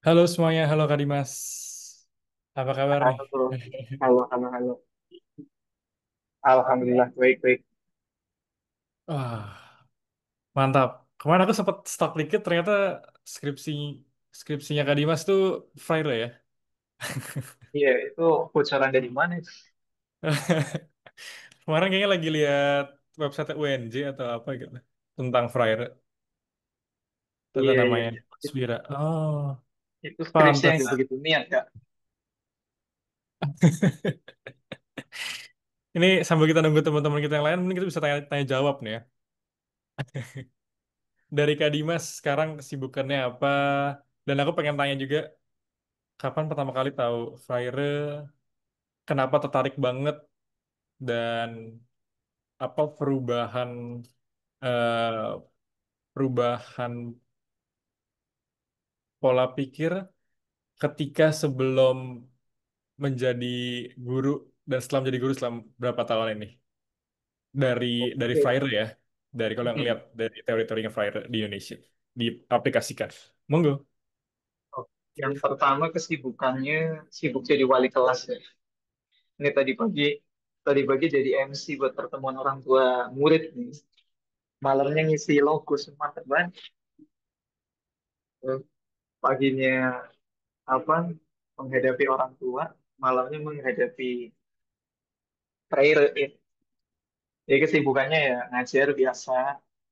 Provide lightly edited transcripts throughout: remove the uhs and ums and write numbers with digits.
Halo semuanya, halo Kak Dimas. Apa kabar nih? Halo, bro. Halo, halo, halo. Alhamdulillah, baik, baik. Wah, mantap. Kemarin aku sempat stalk dikit, ternyata skripsi skripsinya Kak Dimas tuh Friday ya. Iya, itu bocoran dari mana itu? Kemarin kayaknya lagi lihat website UNJ atau apa gitu tentang Friday. Ternyata Iya, iya, namanya iya. Swira. Oh, Itu skripsi yang pantas. gak begitu niat, Kak. Ini sambil kita nunggu teman-teman kita yang lain, mungkin kita bisa tanya jawab nih ya. Dari Kak Dimas sekarang kesibukannya apa? Dan aku pengen tanya juga, kapan pertama kali tahu Friday? Kenapa tertarik banget dan apa eh, perubahan pola pikir ketika sebelum menjadi guru dan setelah menjadi guru selama berapa tahun ini dari Oke. Freire ya, dari kalau yang Hmm. lihat dari teori-teorinya Freire di Indonesia diaplikasikan, monggo. Oh, yang pertama kesibukannya sibuk jadi wali kelas ya. Ini tadi pagi jadi MC buat pertemuan orang tua murid nih. Malamnya ngisi logo semua teman. Terus paginya apa? Menghadapi orang tua, malamnya menghadapi prayer. Jadi kesibukannya ya ngajar biasa,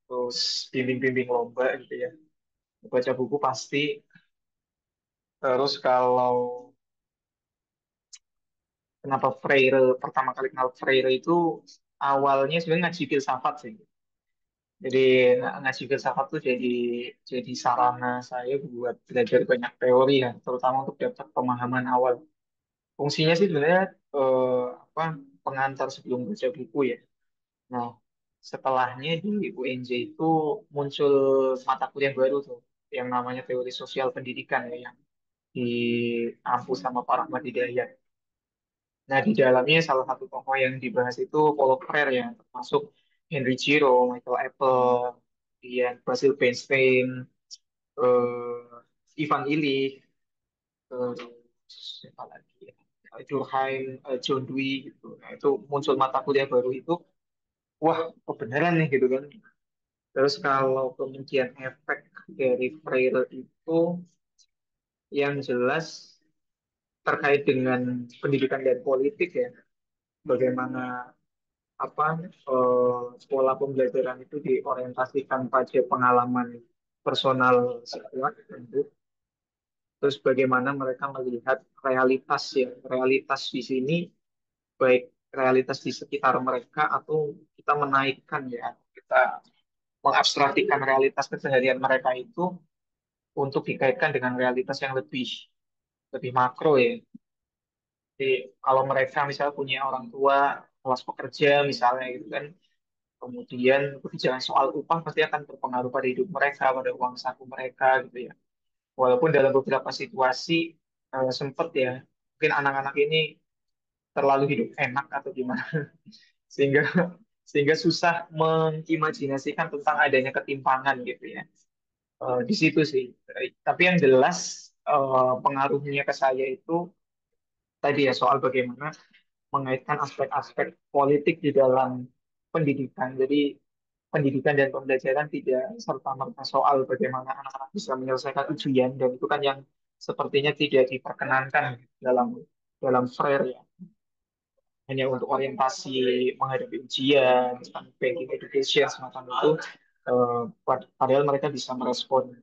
terus bimbing-bimbing lomba gitu ya. Baca buku pasti. Terus kalau kenapa Freire, pertama kali kenal Freire itu awalnya sebenarnya ngaji filsafat sih. Jadi ngaji filsafat tuh jadi sarana saya buat belajar banyak teori ya, terutama untuk dapat pemahaman awal. Fungsinya sih sebenarnya apa pengantar sebelum baca buku ya. Nah, setelahnya di UNJ itu muncul mata kuliah baru tuh, yang namanya teori sosial pendidikan ya, yang diampu sama Pak Rahmat Hidayat. Nah, di dalamnya salah satu tokoh yang dibahas itu Paulo Freire ya, termasuk Henry Giro, Michael Apple, kemudian Basil Bernstein, Ivan Illich, siapa lagi ya, Durkheim, John Dewey gitu. Nah, itu muncul mata kuliah baru itu, wah, kebenaran nih gitu kan. Terus kalau kemudian efek dari Freire itu yang jelas terkait dengan pendidikan dan politik ya, bagaimana pola pembelajaran itu diorientasikan pada pengalaman personal siswa tentu. Terus bagaimana mereka melihat realitas ya, realitas di sini baik realitas di sekitar mereka atau kita menaikkan ya, kita mengabstraksikan realitas keseharian mereka itu untuk dikaitkan dengan realitas yang lebih lebih makro ya. Jadi kalau mereka misalnya punya orang tua kelas pekerja misalnya gitu kan, kemudian berbicara soal upah pasti akan berpengaruh pada hidup mereka, pada uang saku mereka gitu ya. Walaupun dalam beberapa situasi sempat ya, mungkin anak-anak ini terlalu hidup enak atau gimana, sehingga sehingga susah mengimajinasikan tentang adanya ketimpangan gitu ya. Di situ sih. Tapi yang jelas pengaruhnya ke saya itu tadi ya soal bagaimana mengaitkan aspek-aspek politik di dalam pendidikan. Jadi pendidikan dan pembelajaran tidak serta-merta soal bagaimana anak-anak bisa menyelesaikan ujian dan itu kan yang sepertinya tidak diperkenankan dalam dalam FREIR ya. Hanya untuk orientasi menghadapi ujian, banking education semacam itu. Padahal mereka bisa merespon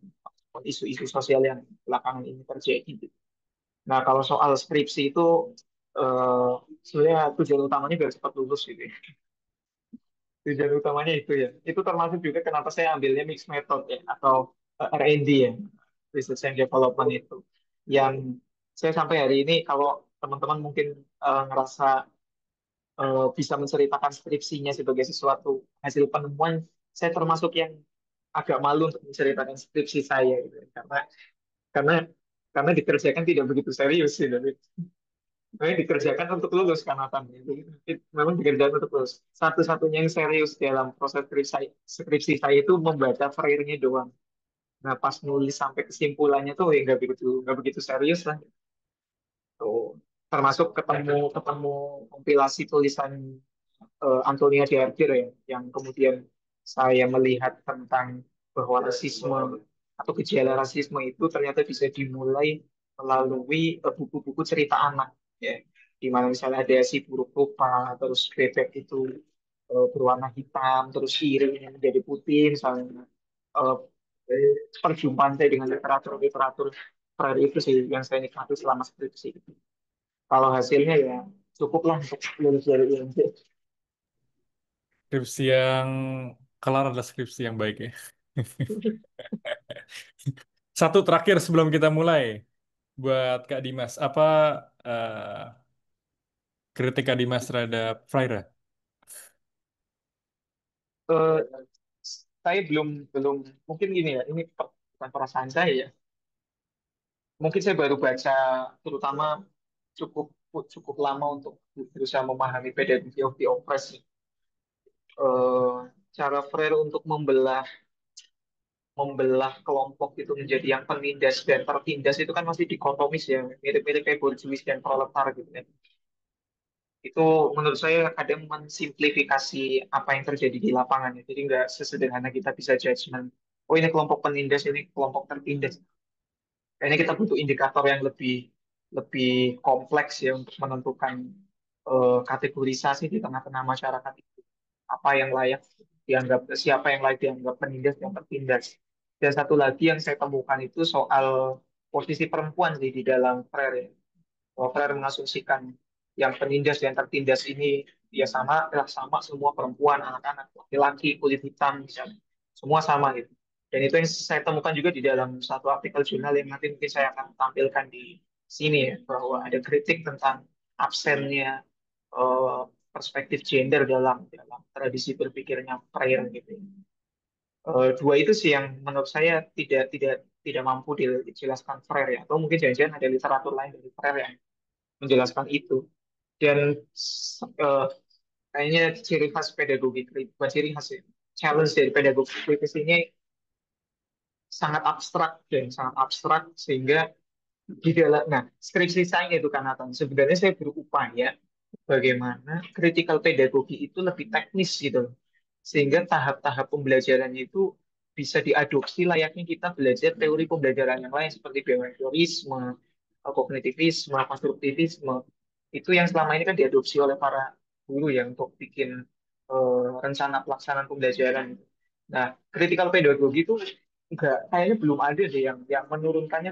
isu-isu sosial yang belakangan ini terjadi. Nah, kalau soal skripsi itu eh, sebenarnya tujuan utamanya biar cepat lulus gitu ya. Tujuan utamanya itu ya. Itu termasuk juga kenapa saya ambilnya mixed method ya atau R&D ya, research and development itu. Yang saya sampai hari ini kalau teman-teman mungkin ngerasa bisa menceritakan skripsinya sebagai sesuatu hasil penemuan, saya termasuk yang agak malu untuk menceritakan skripsi saya gitu. Karena karena dikerjakan tidak begitu serius gitu. Memang dikerjakan untuk lulus kan Nathan. Memang dikerjakan untuk lulus. Satu-satunya yang serius dalam proses skripsi saya itu membaca freire-nya doang. Nah, pas nulis sampai kesimpulannya tuh ya nggak begitu serius lah. Tuh. Termasuk ketemu ketemu kompilasi tulisan Antonia de Arger ya, yang kemudian saya melihat tentang bahwa rasisme atau gejala rasisme itu ternyata bisa dimulai melalui buku-buku cerita anak, ya, di mana misalnya ada si buruk rupa, terus bebek itu berwarna hitam, terus piring yang menjadi putih, misalnya. Eh, Perjumpaan saya dengan literatur-literatur terakhir itu sih yang saya nikmati selama skripsi. Kalau hasilnya ya cukuplah untuk lulus dari IMB. Skripsi yang kelar adalah skripsi yang baik ya. Satu terakhir sebelum kita mulai buat Kak Dimas, apa kritik Kak Dimas terhadap Freire? Eh, saya belum belum mungkin gini ya, ini bukan perasaan saya ya. Mungkin saya baru baca, terutama cukup cukup lama untuk berusaha memahami pedagogy of the oppressed. Cara Freire untuk membelah kelompok itu menjadi yang penindas dan tertindas itu kan masih dikotomis ya, mirip-mirip kayak borjuis dan proletar gitu ya. Itu menurut saya kadang mensimplifikasi apa yang terjadi di lapangan ya. Jadi nggak sesederhana kita bisa judgement, oh ini kelompok penindas, ini kelompok tertindas. Kayaknya kita butuh indikator yang lebih lebih kompleks ya untuk menentukan kategorisasi di tengah-tengah masyarakat itu. Apa yang layak dianggap, siapa yang layak dianggap penindas dan tertindas. Dan satu lagi yang saya temukan itu soal posisi perempuan sih di dalam prayer ya. Voltaire mengasumsikan yang penindas dan tertindas ini ya sama semua perempuan, anak-anak, laki-laki, kulit hitam misalnya. Semua sama gitu. Dan itu yang saya temukan juga di dalam satu artikel jurnal yang nanti mungkin saya akan tampilkan di sini ya, bahwa ada kritik tentang absennya eh, perspektif gender dalam dalam tradisi berpikirnya prayer gitu. Dua itu sih yang menurut saya tidak mampu dijelaskan Freire ya. Atau mungkin jangan-jangan ada literatur lain dari Freire yang menjelaskan itu. Dan eh, kayaknya ciri khas pedagogi kritis, bukan ciri khas ya, challenge dari pedagogi kritis ini sangat abstrak sehingga di dalam, nah, skripsi saya itu kan Nathan, sebenarnya saya berupaya bagaimana critical pedagogi itu lebih teknis gitu loh. Sehingga tahap-tahap pembelajarannya itu bisa diadopsi layaknya kita belajar teori pembelajaran yang lain seperti behaviorisme, kognitivisme, konstruktivisme. Itu yang selama ini kan diadopsi oleh para guru ya untuk bikin rencana pelaksanaan pembelajaran. Nah, critical pedagogi itu kayaknya belum ada deh yang menurunkannya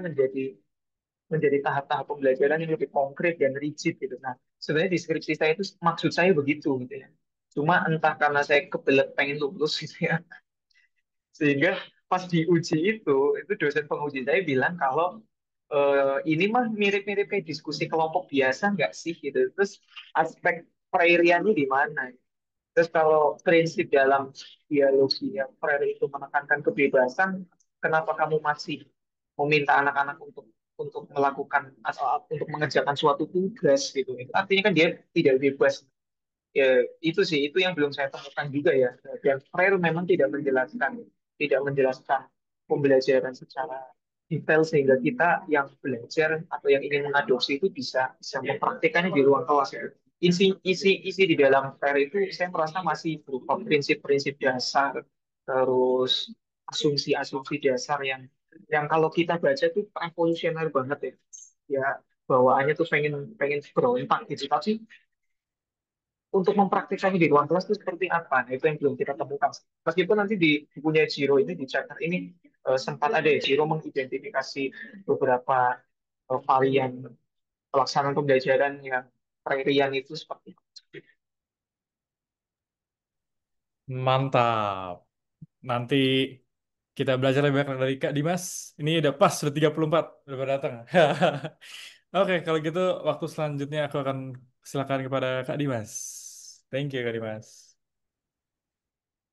menjadi tahap-tahap pembelajaran yang lebih konkret dan rigid gitu. Nah, sebenarnya di skripsi saya itu maksud saya begitu gitu ya. Cuma entah karena saya kebelet pengen lulus gitu ya, sehingga pas diuji itu dosen penguji saya bilang kalau ini mah mirip-mirip kayak diskusi kelompok biasa nggak sih gitu. Terus aspek peririannya di mana? Terus kalau prinsip dalam dialogi yang Freire itu menekankan kebebasan, kenapa kamu masih meminta anak-anak untuk melakukan atau untuk mengerjakan suatu tugas gitu? Itu artinya kan dia tidak bebas. Ya, itu sih itu yang belum saya temukan juga ya. Dan Freire memang tidak menjelaskan pembelajaran secara detail sehingga kita yang belajar atau yang ingin mengadopsi itu bisa bisa mempraktikannya di ruang kelas ya. Isi di dalam Freire itu saya merasa masih berupa prinsip-prinsip dasar, terus asumsi-asumsi dasar yang kalau kita baca itu revolusioner banget ya. Ya, bawaannya tuh pengen pengen berontak gitu. Tapi untuk mempraktikannya di ruang kelas itu seperti apa? Nah, itu yang belum kita temukan. Meskipun nanti di bukunya Jiro ini, di chapter ini, sempat ada ya, Jiro mengidentifikasi beberapa varian pelaksanaan pembelajaran yang Freirian itu seperti apa. Mantap. Nanti kita belajar lebih banyak dari Kak Dimas. Ini udah pas, sudah 34, udah pada datang. Oke, kalau gitu waktu selanjutnya aku akan silakan kepada Kak Dimas. Thank you, Kak Dimas.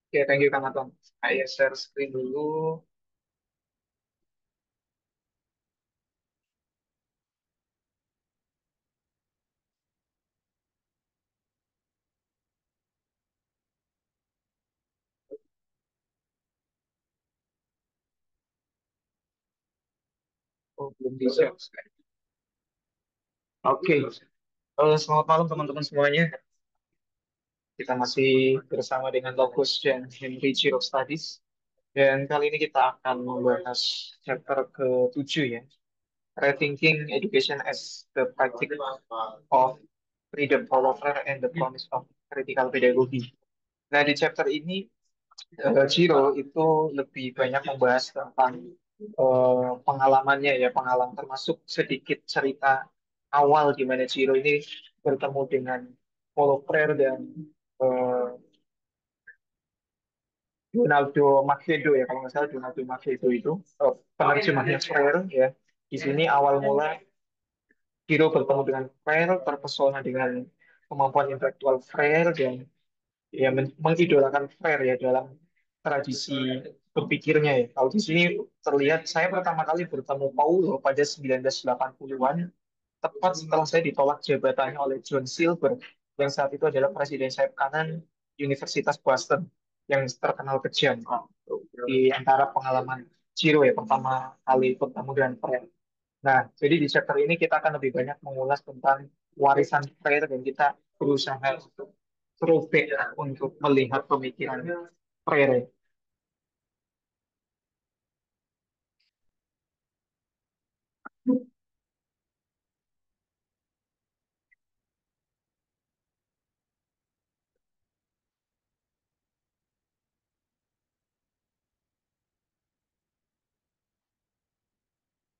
Oke, thank you, Kang Anton. Saya share screen dulu. Oh, belum bisa. Oke. Selamat malam teman-teman semuanya. Kita masih bersama dengan Logos dan Henry Chirok Studies. Dan kali ini kita akan membahas chapter ke-7 ya. Rethinking Education as the Practice of Freedom Follower and the Promise of Critical Pedagogy. Nah, di chapter ini Ciro itu lebih banyak membahas tentang pengalamannya ya, pengalaman termasuk sedikit cerita awal di mana Ciro ini bertemu dengan Paulo Freire dan eh, Donaldo Macedo ya, kalau nggak salah Donaldo Macedo itu penerjemahnya Freire ya. Di sini awal mula Ciro bertemu dengan Freire, terpesona dengan kemampuan intelektual Freire dan ya mengidolakan Freire ya dalam tradisi berpikirnya ya. Kalau di sini terlihat saya pertama kali bertemu Paulo pada 1980-an, tepat setelah saya ditolak jabatannya oleh John Silver yang saat itu adalah presiden sayap kanan Universitas Boston yang terkenal kejam di antara pengalaman Ciro ya pertama kali bertemu dengan Freire. Nah, jadi di chapter ini kita akan lebih banyak mengulas tentang warisan Freire dan kita berusaha untuk throwback untuk melihat pemikiran Freire.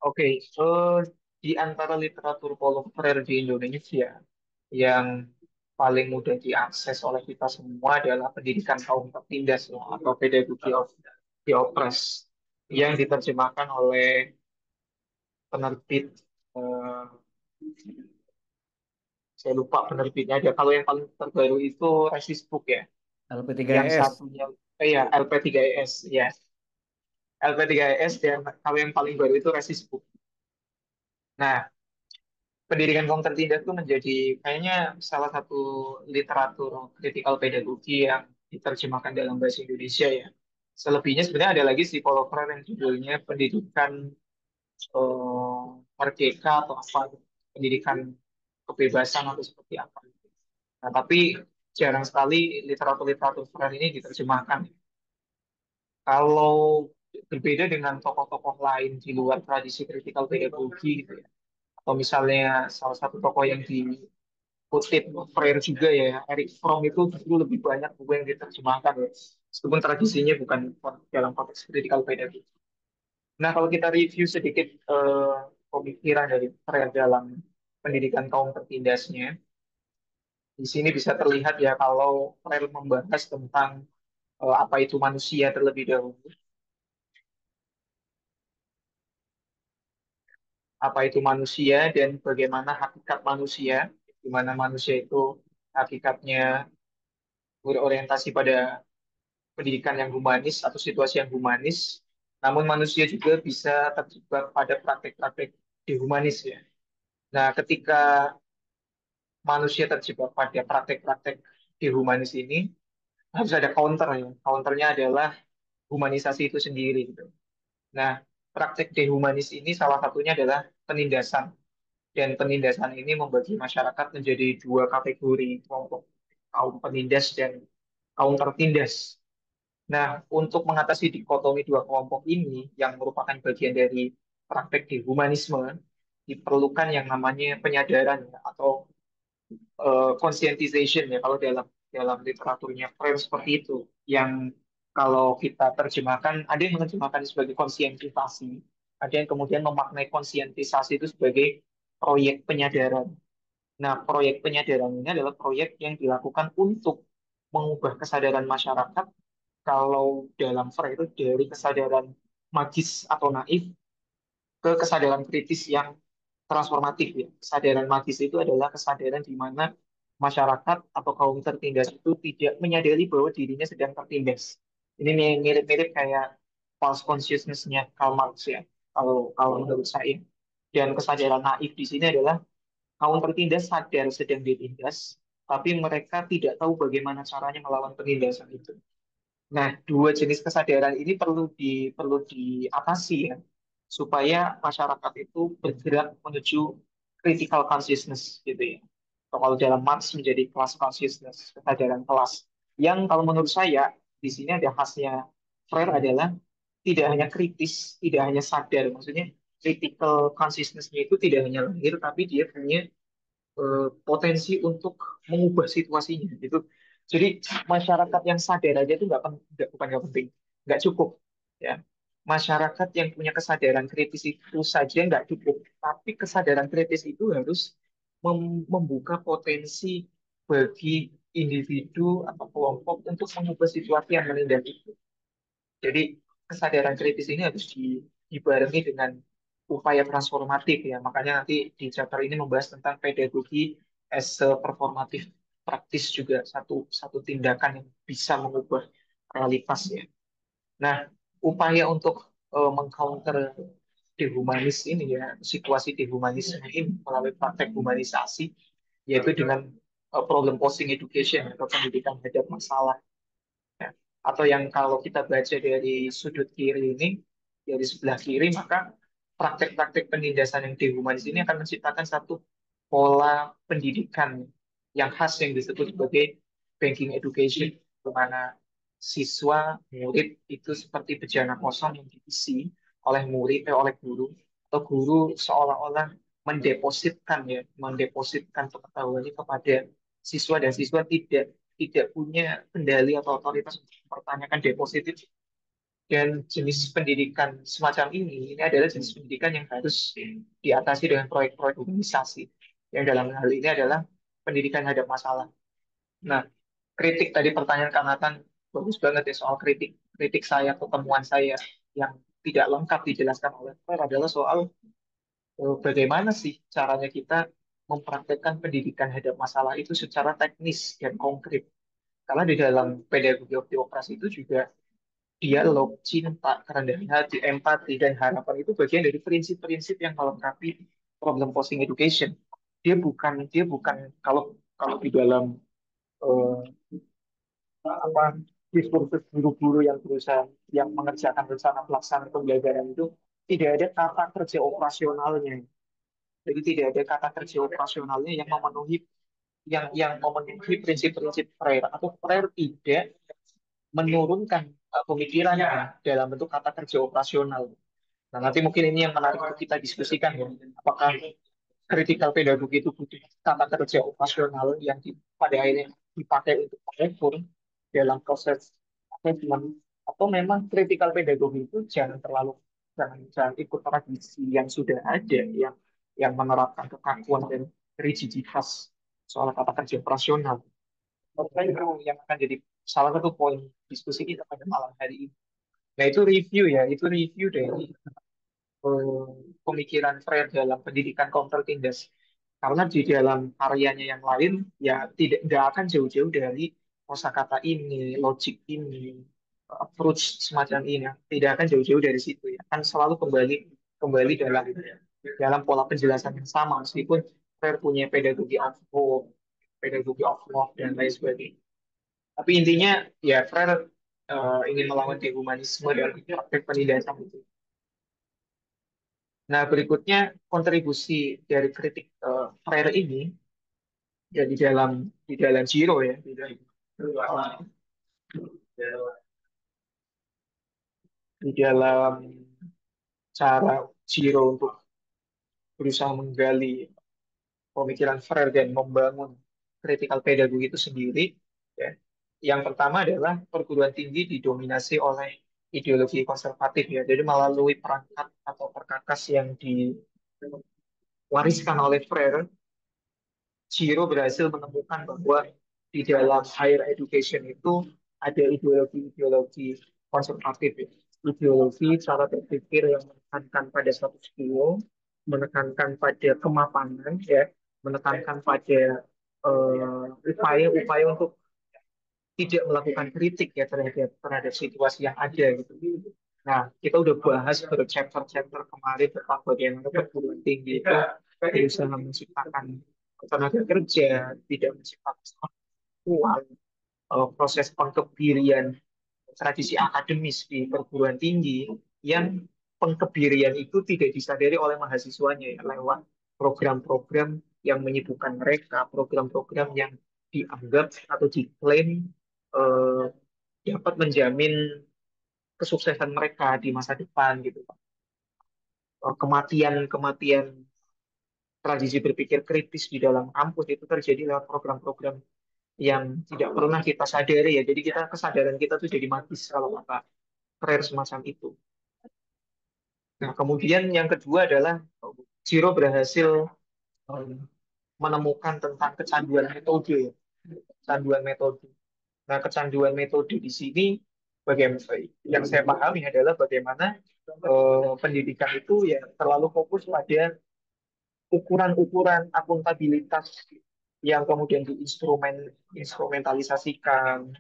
Oke, di antara literatur Freire di Indonesia yang paling mudah diakses oleh kita semua adalah pendidikan kaum tertindas ya, atau pedagogy of the oppressed yang diterjemahkan oleh penerbit eh, saya lupa penerbitnya ada. Kalau yang paling terbaru itu Resist Book ya. Yang LP3S. satunya ya LP3S ya. LP3S dan kalau yang paling baru itu Resist Book. Nah, pendidikan kaum tertindas itu menjadi kayaknya salah satu literatur critical pedagogy yang diterjemahkan dalam bahasa Indonesia ya. Selebihnya sebenarnya ada lagi si Polover yang judulnya pendidikan eh, merdeka atau apa, pendidikan kebebasan atau seperti apa. Nah, tapi jarang sekali literatur-literatur Quran ini diterjemahkan. Kalau berbeda dengan tokoh-tokoh lain di luar tradisi critical pedagogy gitu ya, atau misalnya salah satu tokoh yang dikutip Freire juga ya, Eric Fromm itu justru lebih banyak buku yang diterjemahkan ya, meskipun tradisinya bukan dalam konteks critical pedagogy. Nah, kalau kita review sedikit pemikiran dari Freire dalam pendidikan kaum tertindasnya, di sini bisa terlihat ya kalau Freire membahas tentang apa itu manusia terlebih dahulu, apa itu manusia dan bagaimana hakikat manusia, di mana manusia itu hakikatnya berorientasi pada pendidikan yang humanis atau situasi yang humanis, namun manusia juga bisa terjebak pada praktek-praktek dehumanis ya. Nah, ketika manusia terjebak pada praktek-praktek dehumanis ini, harus ada counter ya. Counternya adalah humanisasi itu sendiri gitu. Nah, praktek dehumanis ini salah satunya adalah penindasan. Dan penindasan ini membagi masyarakat menjadi dua kategori kelompok, kaum penindas dan kaum tertindas. Nah, untuk mengatasi dikotomi dua kelompok ini yang merupakan bagian dari praktek dehumanisme, diperlukan yang namanya penyadaran ya, atau conscientization ya kalau dalam dalam literaturnya Frame seperti itu yang kalau kita terjemahkan ada yang menerjemahkan sebagai konsientisasi, ada yang kemudian memaknai konsientisasi itu sebagai proyek penyadaran. Nah, proyek penyadaran ini adalah proyek yang dilakukan untuk mengubah kesadaran masyarakat kalau dalam Freire itu dari kesadaran magis atau naif ke kesadaran kritis yang transformatif ya. Kesadaran magis itu adalah kesadaran di mana masyarakat atau kaum tertindas itu tidak menyadari bahwa dirinya sedang tertindas. Ini mirip-mirip kayak false consciousness-nya Karl Marx ya, kalau kalau menurut saya. Dan kesadaran naif di sini adalah kaum tertindas sadar sedang ditindas, tapi mereka tidak tahu bagaimana caranya melawan penindasan itu. Nah, dua jenis kesadaran ini perlu diatasi ya, supaya masyarakat itu bergerak menuju critical consciousness gitu ya. Atau kalau dalam Marx menjadi class consciousness, kesadaran kelas. Yang kalau menurut saya di sini ada khasnya Freire adalah tidak hanya kritis, tidak hanya sadar, maksudnya critical consciousness-nya itu tidak hanya lahir, tapi dia punya potensi untuk mengubah situasinya gitu. Jadi masyarakat yang sadar aja itu bukan nggak penting, nggak cukup ya. Masyarakat yang punya kesadaran kritis itu saja nggak cukup, tapi kesadaran kritis itu harus membuka potensi bagi individu atau kelompok untuk mengubah situasi yang menindak itu. Jadi kesadaran kritis ini harus dibarengi dengan upaya transformatif ya. Makanya nanti di chapter ini membahas tentang pedagogi as a performative practice juga satu satu tindakan yang bisa mengubah realitas ya. Nah, upaya untuk mengcounter dehumanis ini ya, situasi dehumanisme ini melalui praktek humanisasi, yaitu dengan problem posing education atau pendidikan hadap masalah. Ya. Atau yang kalau kita baca dari sudut kiri ini, dari sebelah kiri, maka praktek-praktek penindasan yang dehumanis ini akan menciptakan satu pola pendidikan yang khas yang disebut sebagai banking education, di mana siswa, murid itu seperti bejana kosong yang diisi oleh murid, oleh guru, atau guru seolah-olah mendepositkan pengetahuannya kepada siswa dan siswa tidak punya kendali atau otoritas untuk mempertanyakan deposit itu. Dan jenis pendidikan semacam ini adalah jenis pendidikan yang harus diatasi dengan proyek-proyek organisasi. Yang dalam hal ini adalah pendidikan hadap masalah. Nah, kritik tadi pertanyaan Kang Nathan bagus banget ya soal kritik. Kritik saya atau temuan saya yang tidak lengkap dijelaskan oleh Fer adalah soal bagaimana sih caranya kita mempraktekkan pendidikan hadap masalah itu secara teknis dan konkret. Karena di dalam pedagogi operasi itu juga dialog, cinta, kerendahan hati, empati, dan harapan itu bagian dari prinsip-prinsip yang melengkapi problem posing education. Dia bukan kalau kalau di dalam eh, apa diskursus guru-guru yang berusaha yang mengerjakan rencana pelaksana pembelajaran itu tidak ada kata kerja operasionalnya. Jadi tidak ada kata kerja operasionalnya yang memenuhi prinsip-prinsip Freire atau Freire tidak menurunkan pemikirannya dalam bentuk kata kerja operasional. Nah, nanti mungkin ini yang menarik untuk kita diskusikan ya. Apakah kritikal pedagogi itu butuh tata kerja operasional yang pada akhirnya dipakai untuk mengukur dalam proses assessment, atau memang kritikal pedagogi itu jangan ikut tradisi yang sudah ada yang menerapkan kekakuan dan rigiditas soal tata kerja operasional. Maka itu yang akan jadi salah satu poin diskusi kita pada malam hari ini. Nah, itu review dari eh, pemikiran Freire dalam pendidikan countertindas. Karena di dalam karyanya yang lain ya tidak akan jauh-jauh dari kosakata ini, logik ini, approach semacam ini, tidak akan jauh-jauh dari situ ya. Kan selalu kembali kembali dalam dalam pola penjelasan yang sama meskipun Freire punya pedagogi of love dan lain sebagainya. Tapi intinya ya Freire ingin melawan dehumanisme dan praktek penindasan itu. Nah, berikutnya kontribusi dari kritik Freire ini ya di dalam Jiro ya, di dalam cara Jiro untuk berusaha menggali pemikiran Freire dan membangun critical pedagogi itu sendiri. Ya. Yang pertama adalah perguruan tinggi didominasi oleh ideologi konservatif ya. Jadi melalui perangkat atau perkakas yang diwariskan oleh Freire, Ciro berhasil menemukan bahwa di dalam higher education itu ada ideologi-ideologi konservatif, ya. Ideologi cara berpikir yang menekankan pada status quo, menekankan pada kemapanan, ya, menekankan pada upaya-upaya untuk tidak melakukan kritik ya terhadap terhadap situasi yang ada gitu. Nah, kita udah bahas berchapter-chapter kemarin tentang bagaimana perguruan tinggi itu berusaha menciptakan tenaga kerja, tidak menciptakan uang, proses pengkebirian tradisi akademis di perguruan tinggi yang pengkebirian itu tidak disadari oleh mahasiswanya ya, lewat program-program yang menyibukkan mereka, program-program yang dianggap atau diklaim eh, dapat menjamin kesuksesan mereka di masa depan gitu. Kematian-kematian tradisi berpikir kritis di dalam kampus itu terjadi lewat program-program yang tidak pernah kita sadari ya. Jadi kita kesadaran kita tuh jadi magis kalau kata rare semacam itu. Nah, kemudian yang kedua adalah Jiro berhasil um, menemukan tentang kecanduan metode ya. Kecanduan metode. Nah, kecanduan metode di sini bagaimana yang saya pahami adalah bagaimana pendidikan itu ya terlalu fokus pada ukuran-ukuran akuntabilitas yang kemudian instrumentalisasikan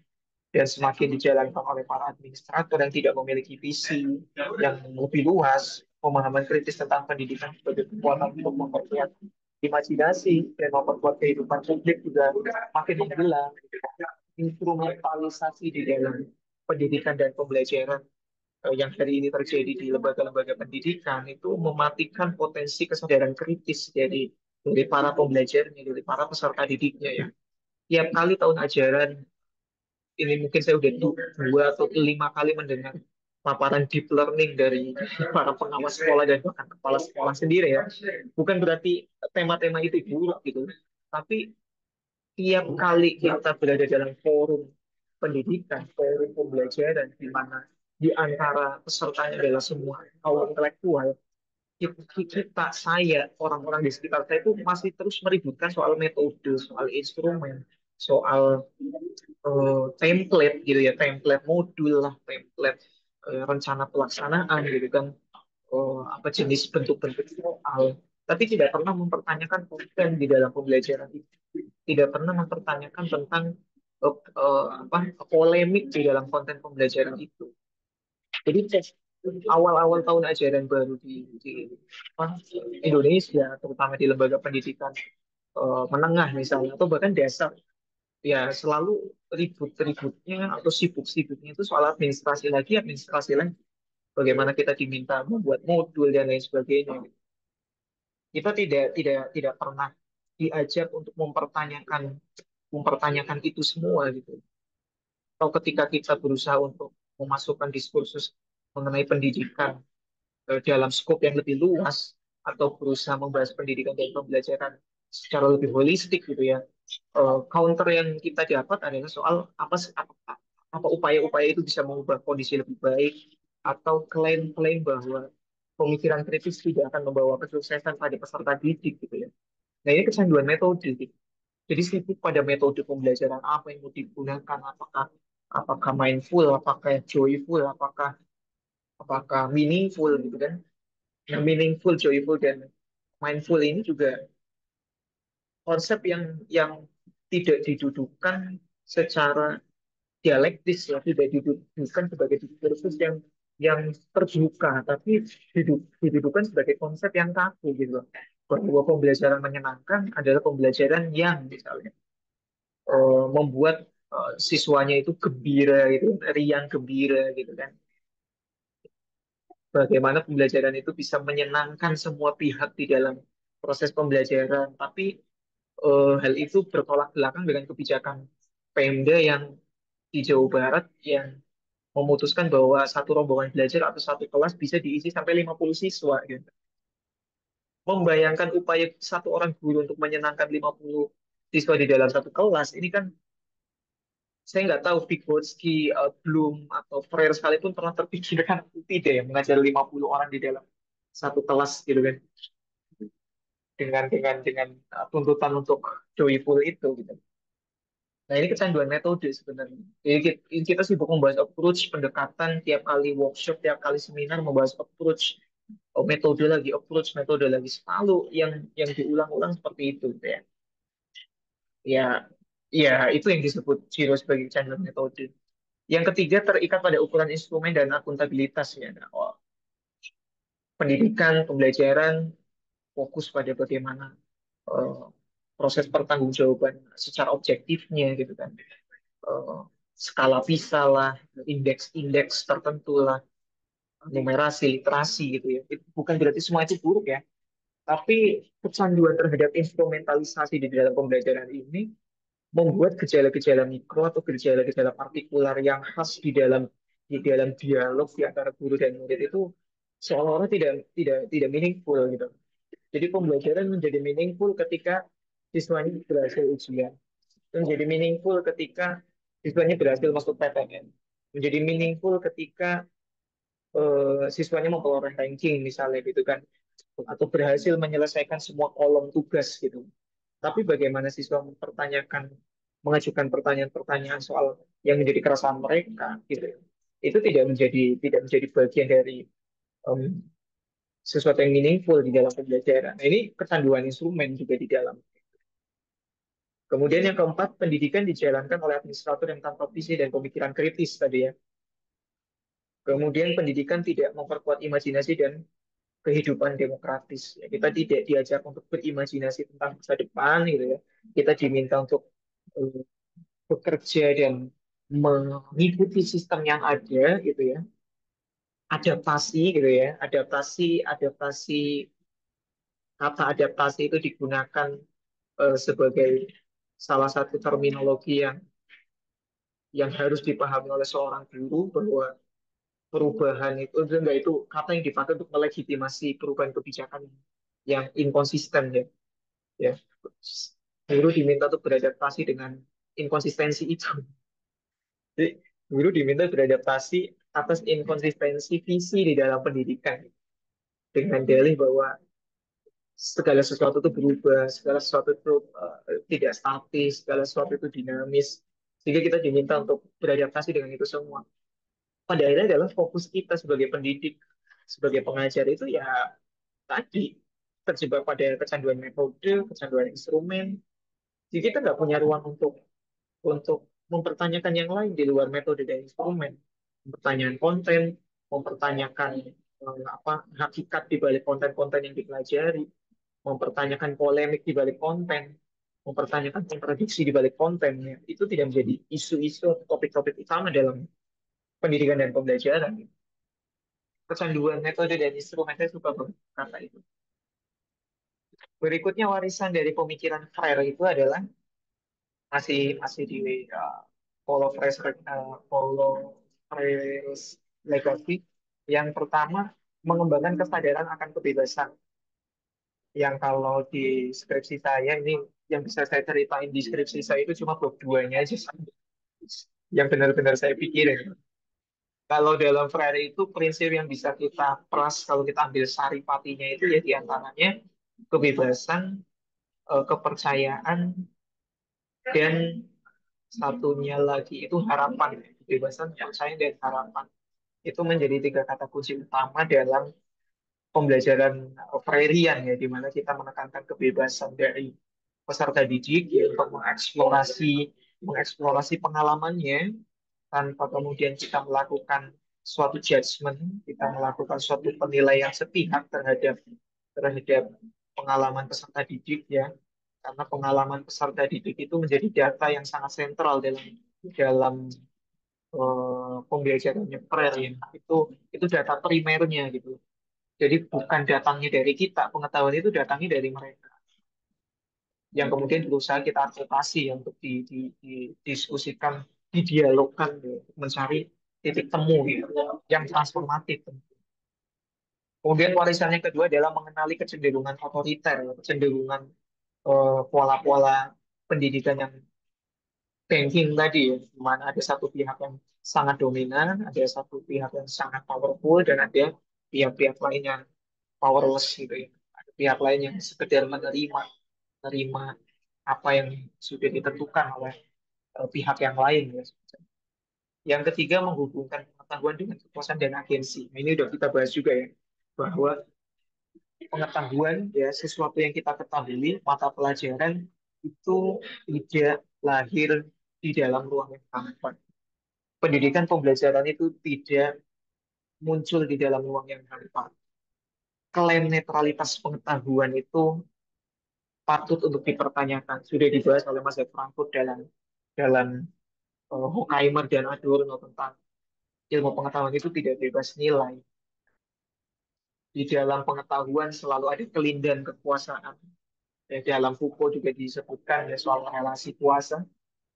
dan semakin dijalankan oleh para administrator yang tidak memiliki visi yang lebih luas, pemahaman kritis tentang pendidikan sebagai kekuatan untuk memperkuat imajinasi dan memperkuat kehidupan publik juga makin menghilang. Instrumentalisasi di dalam pendidikan dan pembelajaran yang hari ini terjadi di lembaga-lembaga pendidikan itu mematikan potensi kesadaran kritis dari para pembelajarnya, dari para peserta didiknya ya. Tiap kali tahun ajaran ini mungkin saya udah dua atau lima kali mendengar paparan deep learning dari para pengawas sekolah dan bahkan kepala sekolah sendiri ya. Bukan berarti tema-tema itu buruk gitu, tapi tiap kali kita berada dalam forum pendidikan, forum pembelajaran di mana di antara pesertanya adalah semua kaum intelektual, kita, saya, orang-orang di sekitar saya itu masih terus meributkan soal metode, soal instrumen, soal template gitu ya, template modul lah, template rencana pelaksanaan gitu kan, apa jenis bentuk-bentuk soal, tapi tidak pernah mempertanyakan konten di dalam pembelajaran itu, tidak pernah mempertanyakan tentang apa polemik di dalam konten pembelajaran itu. Jadi awal-awal tahun ajaran baru di apa, Indonesia, terutama di lembaga pendidikan menengah misalnya, atau bahkan dasar, ya selalu ribut-ributnya atau sibuk-sibuknya itu soal administrasi lagi. Bagaimana kita diminta membuat modul dan lain sebagainya. Kita tidak pernah diajak untuk mempertanyakan itu semua gitu. Atau ketika kita berusaha untuk memasukkan diskursus mengenai pendidikan dalam skop yang lebih luas atau berusaha membahas pendidikan dan pembelajaran secara lebih holistik gitu ya. Counter yang kita dapat adalah soal apa upaya-upaya itu bisa mengubah kondisi lebih baik atau klaim-klaim bahwa pemikiran kritis tidak akan membawa kesuksesan pada peserta didik gitu ya. Nah ini kecanduan metode gitu. Jadi sibuk pada metode pembelajaran apa yang mau digunakan, apakah mindful, apakah joyful, apakah apakah meaningful gitu kan. Yang meaningful, joyful, dan mindful ini juga konsep yang tidak didudukan secara dialektis ya, tidak didudukan sebagai diskursus yang terbuka, tapi didudukan sebagai konsep yang kaku gitu loh. Bahwa pembelajaran menyenangkan adalah pembelajaran yang misalnya membuat siswanya itu gembira gitu, riang gembira gitu kan. Bagaimana pembelajaran itu bisa menyenangkan semua pihak di dalam proses pembelajaran, tapi hal itu bertolak belakang dengan kebijakan Pemda yang di Jawa Barat yang memutuskan bahwa satu rombongan belajar atau satu kelas bisa diisi sampai 50 siswa gitu. Membayangkan upaya satu orang guru untuk menyenangkan 50 siswa di dalam satu kelas ini kan saya nggak tahu Vygotsky, Bloom atau Freire sekalipun pernah terpikirkan tidak ya mengajar 50 orang di dalam satu kelas gitu kan dengan tuntutan untuk joyful itu gitu. Nah, ini kecanduan metode sebenarnya. Jadi kita sibuk membahas approach, pendekatan, tiap kali workshop, tiap kali seminar membahas approach, metode lagi selalu yang diulang-ulang seperti itu gitu ya. Ya, ya itu yang disebut Zero sebagai kecanduan metode. Yang ketiga terikat pada ukuran instrumen dan akuntabilitas ya. Nah, pendidikan, pembelajaran fokus pada bagaimana eh, proses pertanggungjawaban secara objektifnya gitu kan. eh, Skala PISA lah, indeks-indeks tertentu lah, numerasi, literasi gitu ya. Itu bukan berarti semua itu buruk ya, tapi kecanduan terhadap instrumentalisasi di dalam pembelajaran ini membuat gejala-gejala mikro atau gejala-gejala partikular yang khas di dalam dialog di antara guru dan murid itu seolah-olah tidak meaningful gitu. Jadi pembelajaran menjadi meaningful ketika siswanya berhasil ujian, menjadi meaningful ketika siswanya berhasil masuk PTN, menjadi meaningful ketika siswanya memperoleh ranking misalnya gitu kan, atau berhasil menyelesaikan semua kolom tugas gitu. Tapi bagaimana siswa mengajukan pertanyaan-pertanyaan soal yang menjadi keresahan mereka gitu ya. Itu tidak menjadi bagian dari em, sesuatu yang meaningful di dalam pembelajaran. Nah, ini kecanduan instrumen juga di dalam. Kemudian yang keempat, pendidikan dijalankan oleh administrator yang tanpa visi dan pemikiran kritis tadi ya. Kemudian pendidikan tidak memperkuat imajinasi dan kehidupan demokratis. Ya, kita tidak diajak untuk berimajinasi tentang masa depan gitu ya. Kita diminta untuk eh, bekerja dan mengikuti sistem yang ada gitu ya. Adaptasi gitu ya. Adaptasi, kata adaptasi itu digunakan sebagai salah satu terminologi yang harus dipahami oleh seorang guru bahwa perubahan itu enggak, itu kata yang dipakai untuk melegitimasi perubahan kebijakan yang inkonsisten ya. Ya, guru diminta untuk beradaptasi dengan inkonsistensi itu. Jadi, guru diminta beradaptasi atas inkonsistensi visi di dalam pendidikan dengan dalih bahwa segala sesuatu itu berubah, segala sesuatu itu tidak statis, segala sesuatu itu dinamis. Sehingga kita diminta untuk beradaptasi dengan itu semua. Pada akhirnya adalah fokus kita sebagai pendidik, sebagai pengajar itu ya tadi terjebak pada kecanduan metode, kecanduan instrumen. Jadi kita nggak punya ruang untuk mempertanyakan yang lain di luar metode dan instrumen, mempertanyakan konten, mempertanyakan hakikat di balik konten-konten yang dipelajari, mempertanyakan polemik di balik konten, mempertanyakan kontradiksi di balik kontennya. Itu tidak menjadi isu-isu atau topik-topik utama dalam pendidikan dan pembelajaran. Kecanduan metode dan instrumen, saya suka banget kata itu. Berikutnya warisan dari pemikiran Freire itu adalah masih masih di Paulo Freire, Paulo Freire's legacy. Yang pertama, mengembangkan kesadaran akan kebebasan. Yang kalau di skripsi saya ini, yang bisa saya ceritain di skripsi saya itu cuma bab duanya aja yang benar-benar saya pikirin. Kalau dalam Freire itu prinsip yang bisa kita peras kalau kita ambil saripatinya itu ya diantaranya kebebasan, kepercayaan, dan satunya lagi itu harapan. Kebebasan, kepercayaan, dan harapan. Itu menjadi tiga kata kunci utama dalam pembelajaran Freirean ya, di mana kita menekankan kebebasan dari peserta didik ya, untuk mengeksplorasi pengalamannya tanpa kemudian kita melakukan suatu judgment, kita melakukan suatu penilaian sepihak terhadap pengalaman peserta didik ya, karena pengalaman peserta didik itu menjadi data yang sangat sentral dalam dalam pembelajarannya Freire ya. Itu data primernya gitu. Jadi bukan datangnya dari kita, pengetahuan itu datangnya dari mereka yang kemudian berusaha kita advokasi ya, untuk didiskusikan, didialogkan, ya, mencari titik temu gitu, yang transformatif. Kemudian warisan yang kedua adalah mengenali kecenderungan otoriter, ya, kecenderungan pola-pola pendidikan yang banking tadi ya, di mana ada satu pihak yang sangat dominan, ada satu pihak yang sangat powerful, dan ada pihak-pihak lain yang powerless gitu ya. Ada pihak lain yang sekedar menerima apa yang sudah ditentukan oleh pihak yang lain ya. Yang ketiga, menghubungkan pengetahuan dengan kekuasaan dan agensi. Nah, ini udah kita bahas juga ya, bahwa pengetahuan ya sesuatu yang kita ketahui, mata pelajaran itu tidak lahir di dalam ruang yang hampa. Pendidikan pembelajaran itu tidak muncul di dalam ruang yang hampa. Klaim netralitas pengetahuan itu patut untuk dipertanyakan. Sudah dibahas oleh Mas Frankfurt dalam Horkheimer dan Adorno tentang ilmu pengetahuan itu tidak bebas nilai. Di dalam pengetahuan selalu ada kelindahan kekuasaan. Ya, dalam Foucault juga disebutkan ya, soal relasi kuasa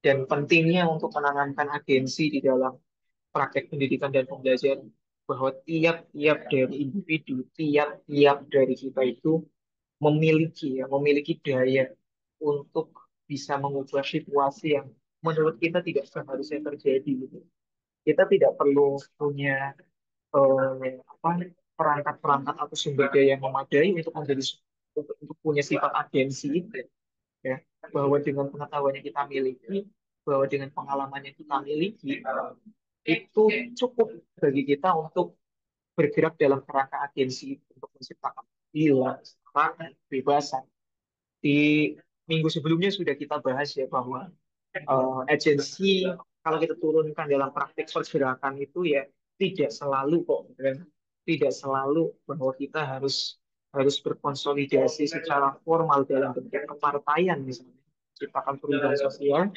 dan pentingnya untuk menanamkan agensi di dalam praktek pendidikan dan pembelajaran, bahwa tiap-tiap dari individu, tiap-tiap dari kita itu memiliki daya untuk bisa mengubah situasi yang menurut kita tidak seharusnya terjadi gitu. Kita tidak perlu punya apa perangkat-perangkat atau sumber daya yang memadai untuk untuk punya sifat agensi itu, ya, bahwa dengan pengetahuan yang kita miliki, bahwa dengan pengalaman yang kita miliki, itu cukup bagi kita untuk bergerak dalam kerangka agensi untuk menciptakan keadilan, kesetaraan, kebebasan. Di minggu sebelumnya sudah kita bahas ya bahwa agensi kalau kita turunkan dalam praktik pergerakan itu ya tidak selalu kok, kan? Tidak selalu bahwa kita harus harus berkonsolidasi secara formal dalam bentuk kepartaian misalnya, ciptakan perubahan sosial,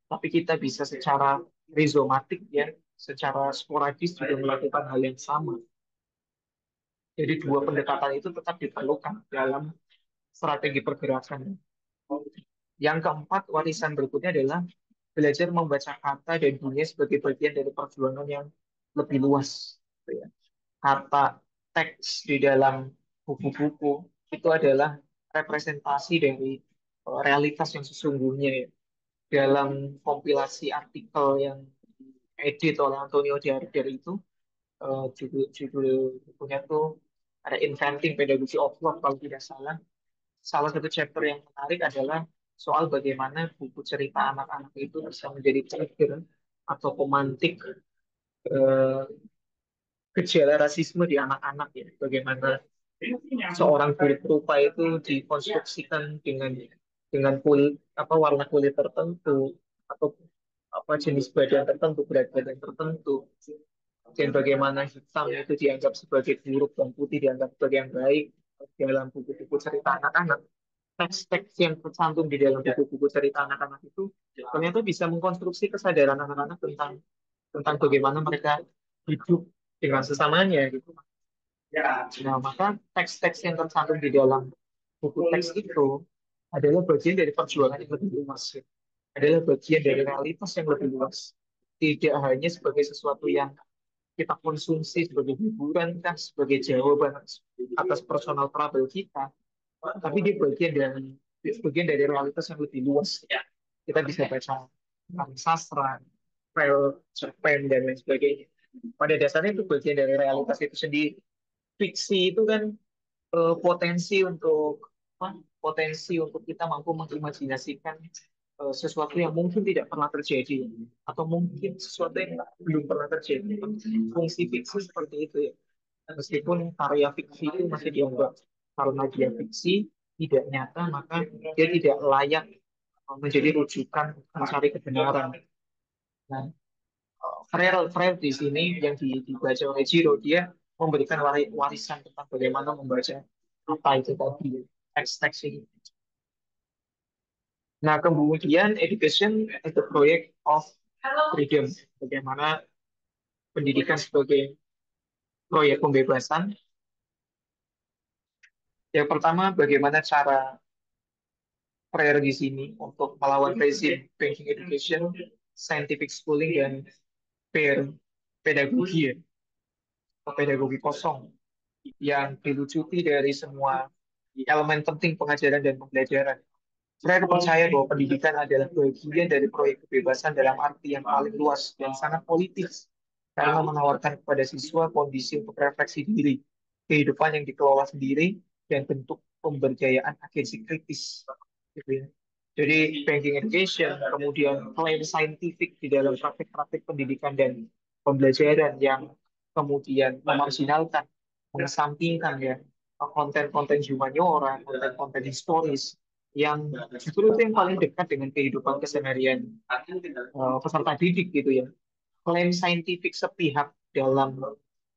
tapi kita bisa secara rizomatik ya, secara sporadis juga melakukan hal yang sama. Jadi dua pendekatan itu tetap diperlukan dalam strategi pergerakan. Yang keempat, warisan berikutnya adalah belajar membaca kata dan dunia sebagai bagian dari perjuangan yang lebih luas. Gitu ya. Kata teks di dalam buku-buku itu adalah representasi dari realitas yang sesungguhnya ya. Dalam kompilasi artikel yang edit oleh Antonio Darder itu, judul bukunya tuh ada Inventing Pedagogy of Love kalau tidak salah. Salah satu chapter yang menarik adalah soal bagaimana buku cerita anak-anak itu bisa menjadi trigger atau pemantik eh, gejala rasisme di anak-anak ya. Bagaimana seorang kulit rupa itu dikonstruksikan dengan kulit apa warna kulit tertentu atau apa jenis badan tertentu, berat badan tertentu, dan bagaimana hitam itu dianggap sebagai buruk dan putih dianggap sebagai yang baik dalam buku-buku cerita anak-anak. Teks-teks yang tercantum di dalam buku-buku cerita anak-anak itu ternyata bisa mengkonstruksi kesadaran anak-anak tentang tentang bagaimana mereka hidup dengan sesamanya gitu. Nah, maka teks-teks yang tercantum di dalam buku teks itu adalah bagian dari perjuangan yang lebih luas, ya. Adalah bagian dari realitas yang lebih luas. Tidak hanya sebagai sesuatu yang kita konsumsi sebagai hiburan kan, sebagai jawaban atas personal trouble kita, tapi dia bagian dari realitas yang lebih luas. Kita bisa baca tentang sastra, cerpen dan lain sebagainya. Pada dasarnya itu bagian dari realitas itu sendiri. Fiksi itu kan potensi untuk apa? Potensi untuk kita mampu mengimajinasikan sesuatu yang mungkin tidak pernah terjadi atau mungkin sesuatu yang belum pernah terjadi. Fungsi fiksi seperti itu ya. Meskipun karya fiksi itu masih dianggap karena dia fiksi tidak nyata maka dia tidak layak menjadi rujukan mencari kebenaran. Nah, Frere di sini yang dibaca oleh Jiro dia memberikan warisan tentang bagaimana membaca apa itu tadi teks-teks ini. Nah, kemudian education as the project of freedom. Bagaimana pendidikan sebagai proyek pembebasan. Yang pertama, bagaimana cara Frere di sini untuk melawan rezim banking education, scientific schooling, dan peer pedagogi, ya, atau pedagogi kosong yang dilucuti dari semua elemen penting pengajaran dan pembelajaran. Saya percaya bahwa pendidikan adalah bagian dari proyek kebebasan dalam arti yang paling luas dan sangat politis karena menawarkan kepada siswa kondisi untuk refleksi diri, kehidupan yang dikelola sendiri, dan bentuk pemberdayaan agensi kritis. Gitu ya. Jadi banking education, kemudian klaim saintifik di dalam praktik-praktik pendidikan dan pembelajaran yang kemudian memarginalkan, mengesampingkan ya konten-konten humaniora, konten-konten historis yang justru itu yang paling dekat dengan kehidupan keseharian peserta didik gitu ya. Klaim saintifik sepihak dalam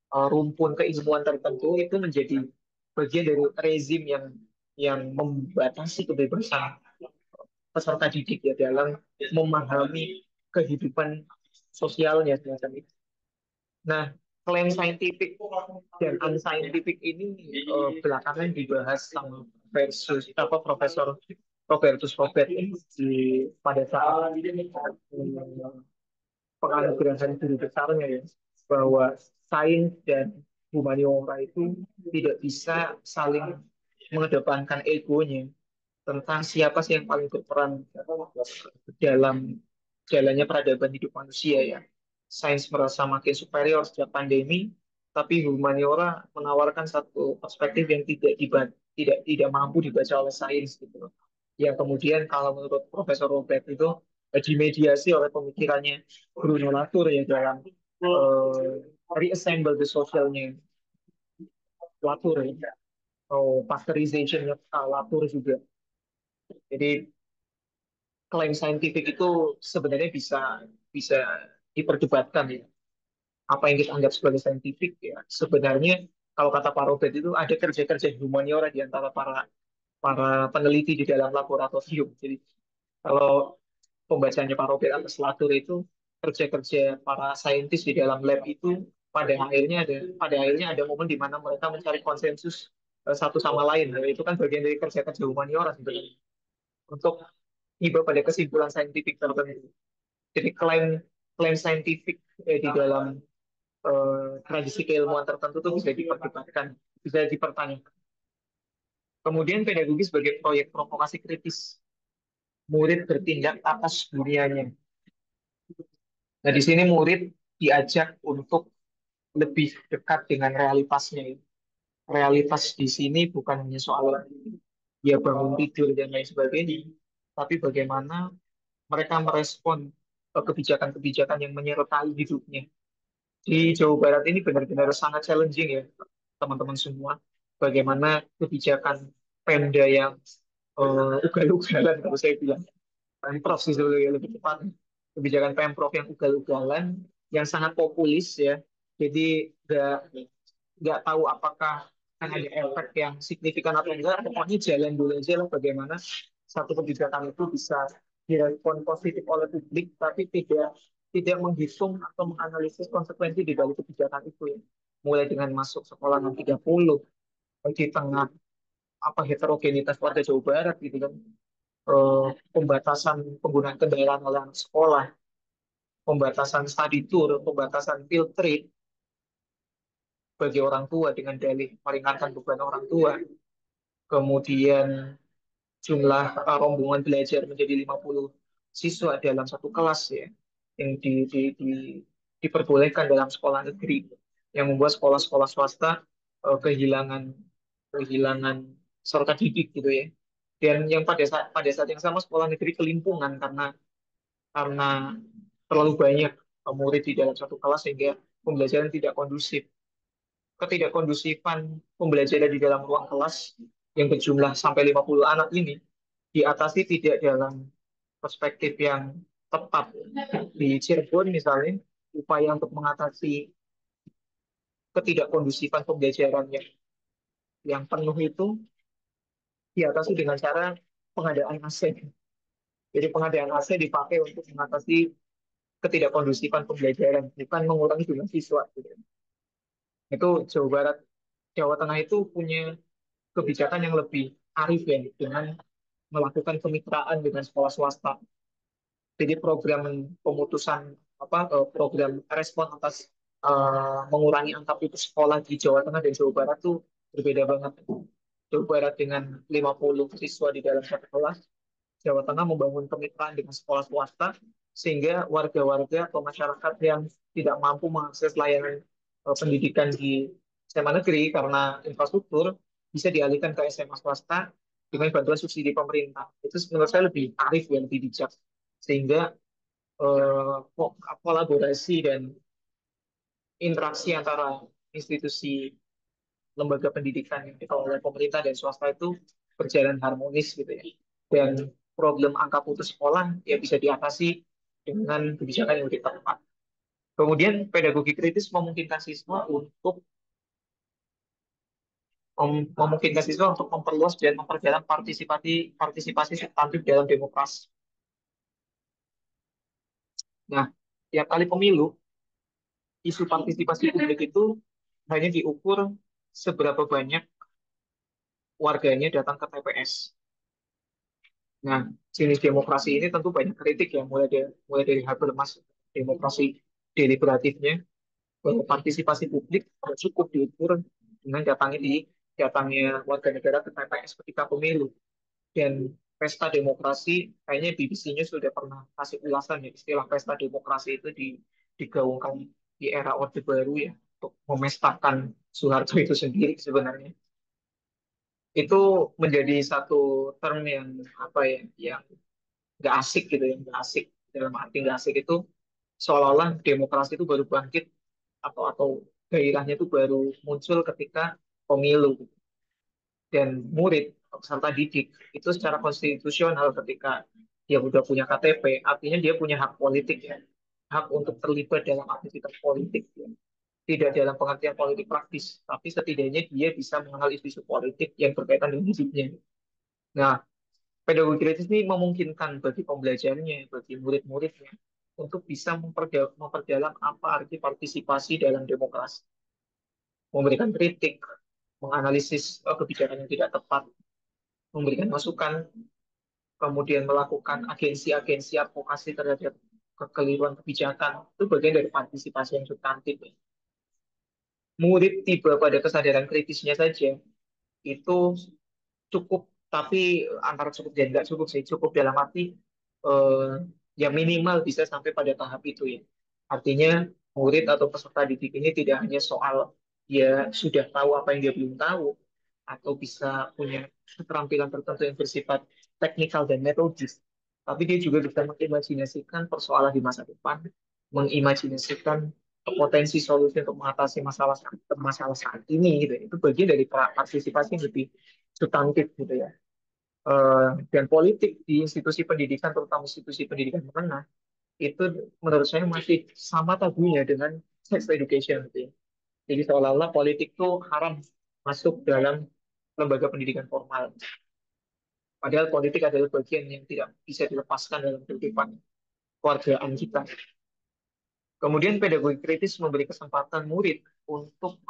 rumpun keilmuan tertentu itu menjadi bagian dari rezim yang membatasi kebebasan peserta didik ya dalam memahami kehidupan sosialnya semacam itu. Nah, klaim saintifik dan unscientific ini belakangan dibahas sama versus apa Profesor Robertus Robert di pada saat penganugerahan guru besarnya ya, bahwa sains dan humaniora itu tidak bisa saling mengedepankan egonya tentang siapa sih yang paling berperan dalam jalannya peradaban hidup manusia ya. Sains merasa makin superior sejak pandemi, tapi humaniora menawarkan satu perspektif yang tidak mampu dibaca oleh sains gitu loh. Yang kemudian kalau menurut Profesor Robert itu dimediasi oleh pemikirannya Bruno Latour ya dalam reassemble the socialnya Latour ya. Oh, pasteurization Latour juga. Jadi klaim saintifik itu sebenarnya bisa bisa diperdebatkan ya. Apa yang kita anggap sebagai saintifik ya sebenarnya kalau kata Pak Robert itu ada kerja-kerja humaniora di antara para para peneliti di dalam laboratorium. Jadi kalau pembacanya Pak Robert atas Latour itu kerja-kerja para saintis di dalam lab itu pada akhirnya ada momen di mana mereka mencari konsensus satu sama lain. Nah, itu kan bagian dari kerja-kerja humaniora sebenarnya untuk tiba pada kesimpulan saintifik tertentu. Jadi klaim klaim saintifik di dalam tradisi keilmuan tertentu itu bisa diperdebatkan, bisa dipertanyakan. Kemudian pedagogi sebagai proyek provokasi kritis, murid bertindak atas dunianya. Nah, di sini murid diajak untuk lebih dekat dengan realitasnya. Realitas di sini bukan hanya soal dia bangun tidur dan lain sebagainya, tapi bagaimana mereka merespon kebijakan-kebijakan yang menyertai hidupnya. Di Jawa Barat ini benar-benar sangat challenging ya, teman-teman semua. Bagaimana kebijakan Pemda yang ugal-ugalan, kalau saya bilang. Pemprov sih sebenarnya lebih tepat. Kebijakan Pemprov yang ugal-ugalan, yang sangat populis ya. Jadi nggak tahu apakah akan ada efek yang signifikan atau enggak. Pokoknya jalan dulu aja lah bagaimana satu kebijakan itu bisa direspon positif oleh publik, tapi tidak menghitung atau menganalisis konsekuensi di balik kebijakan itu ya. Mulai dengan masuk sekolah 30 di tengah apa heterogenitas warga Jawa Barat gitu kan, pembatasan penggunaan kendaraan oleh anak sekolah, pembatasan study tour, pembatasan field trip bagi orang tua dengan dalih meringankan beban orang tua, kemudian jumlah rombongan belajar menjadi 50 siswa dalam satu kelas ya, yang diperbolehkan dalam sekolah negeri, yang membuat sekolah-sekolah swasta kehilangan kehilangan peserta didik gitu ya. Dan yang pada saat yang sama sekolah negeri kelimpungan karena terlalu banyak murid di dalam satu kelas sehingga pembelajaran tidak kondusif. Ketidakkondusifan pembelajaran di dalam ruang kelas yang berjumlah sampai 50 anak ini diatasi tidak dalam perspektif yang tepat. Di Cirebon misalnya, upaya untuk mengatasi ketidakkondusifan pembelajaran yang penuh itu diatasi dengan cara pengadaan AC. Jadi pengadaan AC dipakai untuk mengatasi ketidakkondusifan pembelajaran, bukan mengurangi jumlah siswa. Gitu. Itu Jawa Barat, Jawa Tengah itu punya kebijakan yang lebih arif ya, dengan melakukan kemitraan dengan sekolah swasta. Jadi program pemutusan program respon atas mengurangi angka putus sekolah di Jawa Tengah dan Jawa Barat tuh berbeda banget. Jawa Barat dengan 50 siswa di dalam satu kelas, Jawa Tengah membangun kemitraan dengan sekolah swasta sehingga warga-warga atau masyarakat yang tidak mampu mengakses layanan pendidikan di SMA negeri karena infrastruktur bisa dialihkan ke SMA swasta dengan bantuan subsidi pemerintah. Itu menurut saya lebih arif dan lebih bijak sehingga kolaborasi dan interaksi antara institusi lembaga pendidikan yang dikelola oleh pemerintah dan swasta itu berjalan harmonis gitu ya. Dan problem angka putus sekolah ya bisa diatasi dengan kebijakan yang lebih tepat. Kemudian pedagogi kritis memungkinkan siswa untuk memperluas dan memperdalam partisipasi partisipasi substantif dalam demokrasi. Nah, tiap kali pemilu isu partisipasi publik itu hanya diukur seberapa banyak warganya datang ke TPS. Nah, jenis demokrasi ini tentu banyak kritik ya, mulai dari Habermas, demokrasi deliberatifnya, bahwa partisipasi publik tidak cukup diukur dengan datangnya warga negara ke TPS ketika pemilu. Dan pesta demokrasi, kayaknya BBC News sudah pernah kasih ulasan ya, istilah pesta demokrasi itu digaungkan di era Orde Baru ya, untuk memestakan Soeharto itu sendiri sebenarnya. Itu menjadi satu term yang apa ya, yang nggak asik gitu ya, nggak asik dalam arti nggak asik itu seolah-olah demokrasi itu baru bangkit atau gairahnya itu baru muncul ketika pemilu dan murid peserta didik itu secara konstitusional ketika dia udah punya KTP artinya dia punya hak politik ya, hak untuk terlibat dalam aktivitas politik ya. Tidak dalam pengertian politik praktis tapi setidaknya dia bisa mengenal isu-isu politik yang berkaitan dengan hidupnya. Nah, pedagogi kritis ini memungkinkan bagi pembelajarnya, bagi murid-muridnya untuk bisa memperdalam apa arti partisipasi dalam demokrasi, memberikan kritik, menganalisis kebijakan yang tidak tepat, memberikan masukan, kemudian melakukan agensi-agensi advokasi terhadap kekeliruan kebijakan. Itu bagian dari partisipasi yang substantif. Murid tiba pada kesadaran kritisnya saja, itu cukup, tapi antara cukup dan nggak cukup sih, cukup dalam arti eh, ya minimal bisa sampai pada tahap itu ya. Artinya murid atau peserta didik ini tidak hanya soal dia sudah tahu apa yang dia belum tahu atau bisa punya keterampilan tertentu yang bersifat teknikal dan metodis, tapi dia juga bisa mengimajinasikan persoalan di masa depan, mengimajinasikan potensi solusi untuk mengatasi masalah saat ini gitu. Itu bagian dari partisipasi yang lebih substantif gitu ya. Dan politik di institusi pendidikan, terutama institusi pendidikan menengah, itu menurut saya masih sama tabunya dengan sex education gitu ya. Jadi seolah-olah politik itu haram masuk dalam lembaga pendidikan formal. Padahal politik adalah bagian yang tidak bisa dilepaskan dalam kehidupan keluargaan kita. Kemudian pedagogi kritis memberi kesempatan murid untuk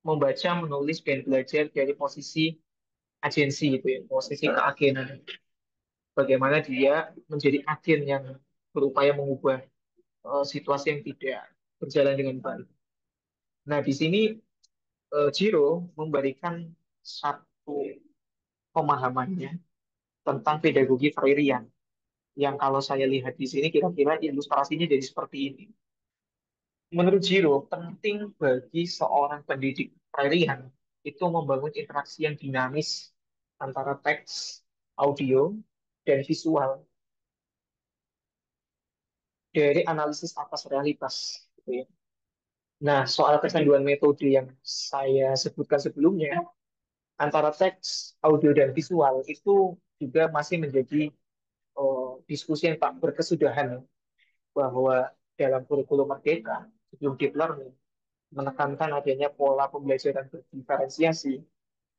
membaca, menulis, dan belajar dari posisi agensi gitu ya, posisi keagenan. Bagaimana dia menjadi agen yang berupaya mengubah situasi yang tidak berjalan dengan baik. Nah, di sini Jiro memberikan satu pemahamannya tentang pedagogi Freirian yang kalau saya lihat di sini kira-kira ilustrasinya jadi seperti ini. Menurut Jiro, penting bagi seorang pendidik Freirian itu membangun interaksi yang dinamis antara teks, audio, dan visual dari analisis atas realitas. Gitu ya. Nah, soal kecanduan metode yang saya sebutkan sebelumnya, antara teks, audio, dan visual itu juga masih menjadi diskusi yang tak berkesudahan bahwa dalam kurikulum Merdeka sebelum deep learning menekankan adanya pola pembelajaran berdiferensiasi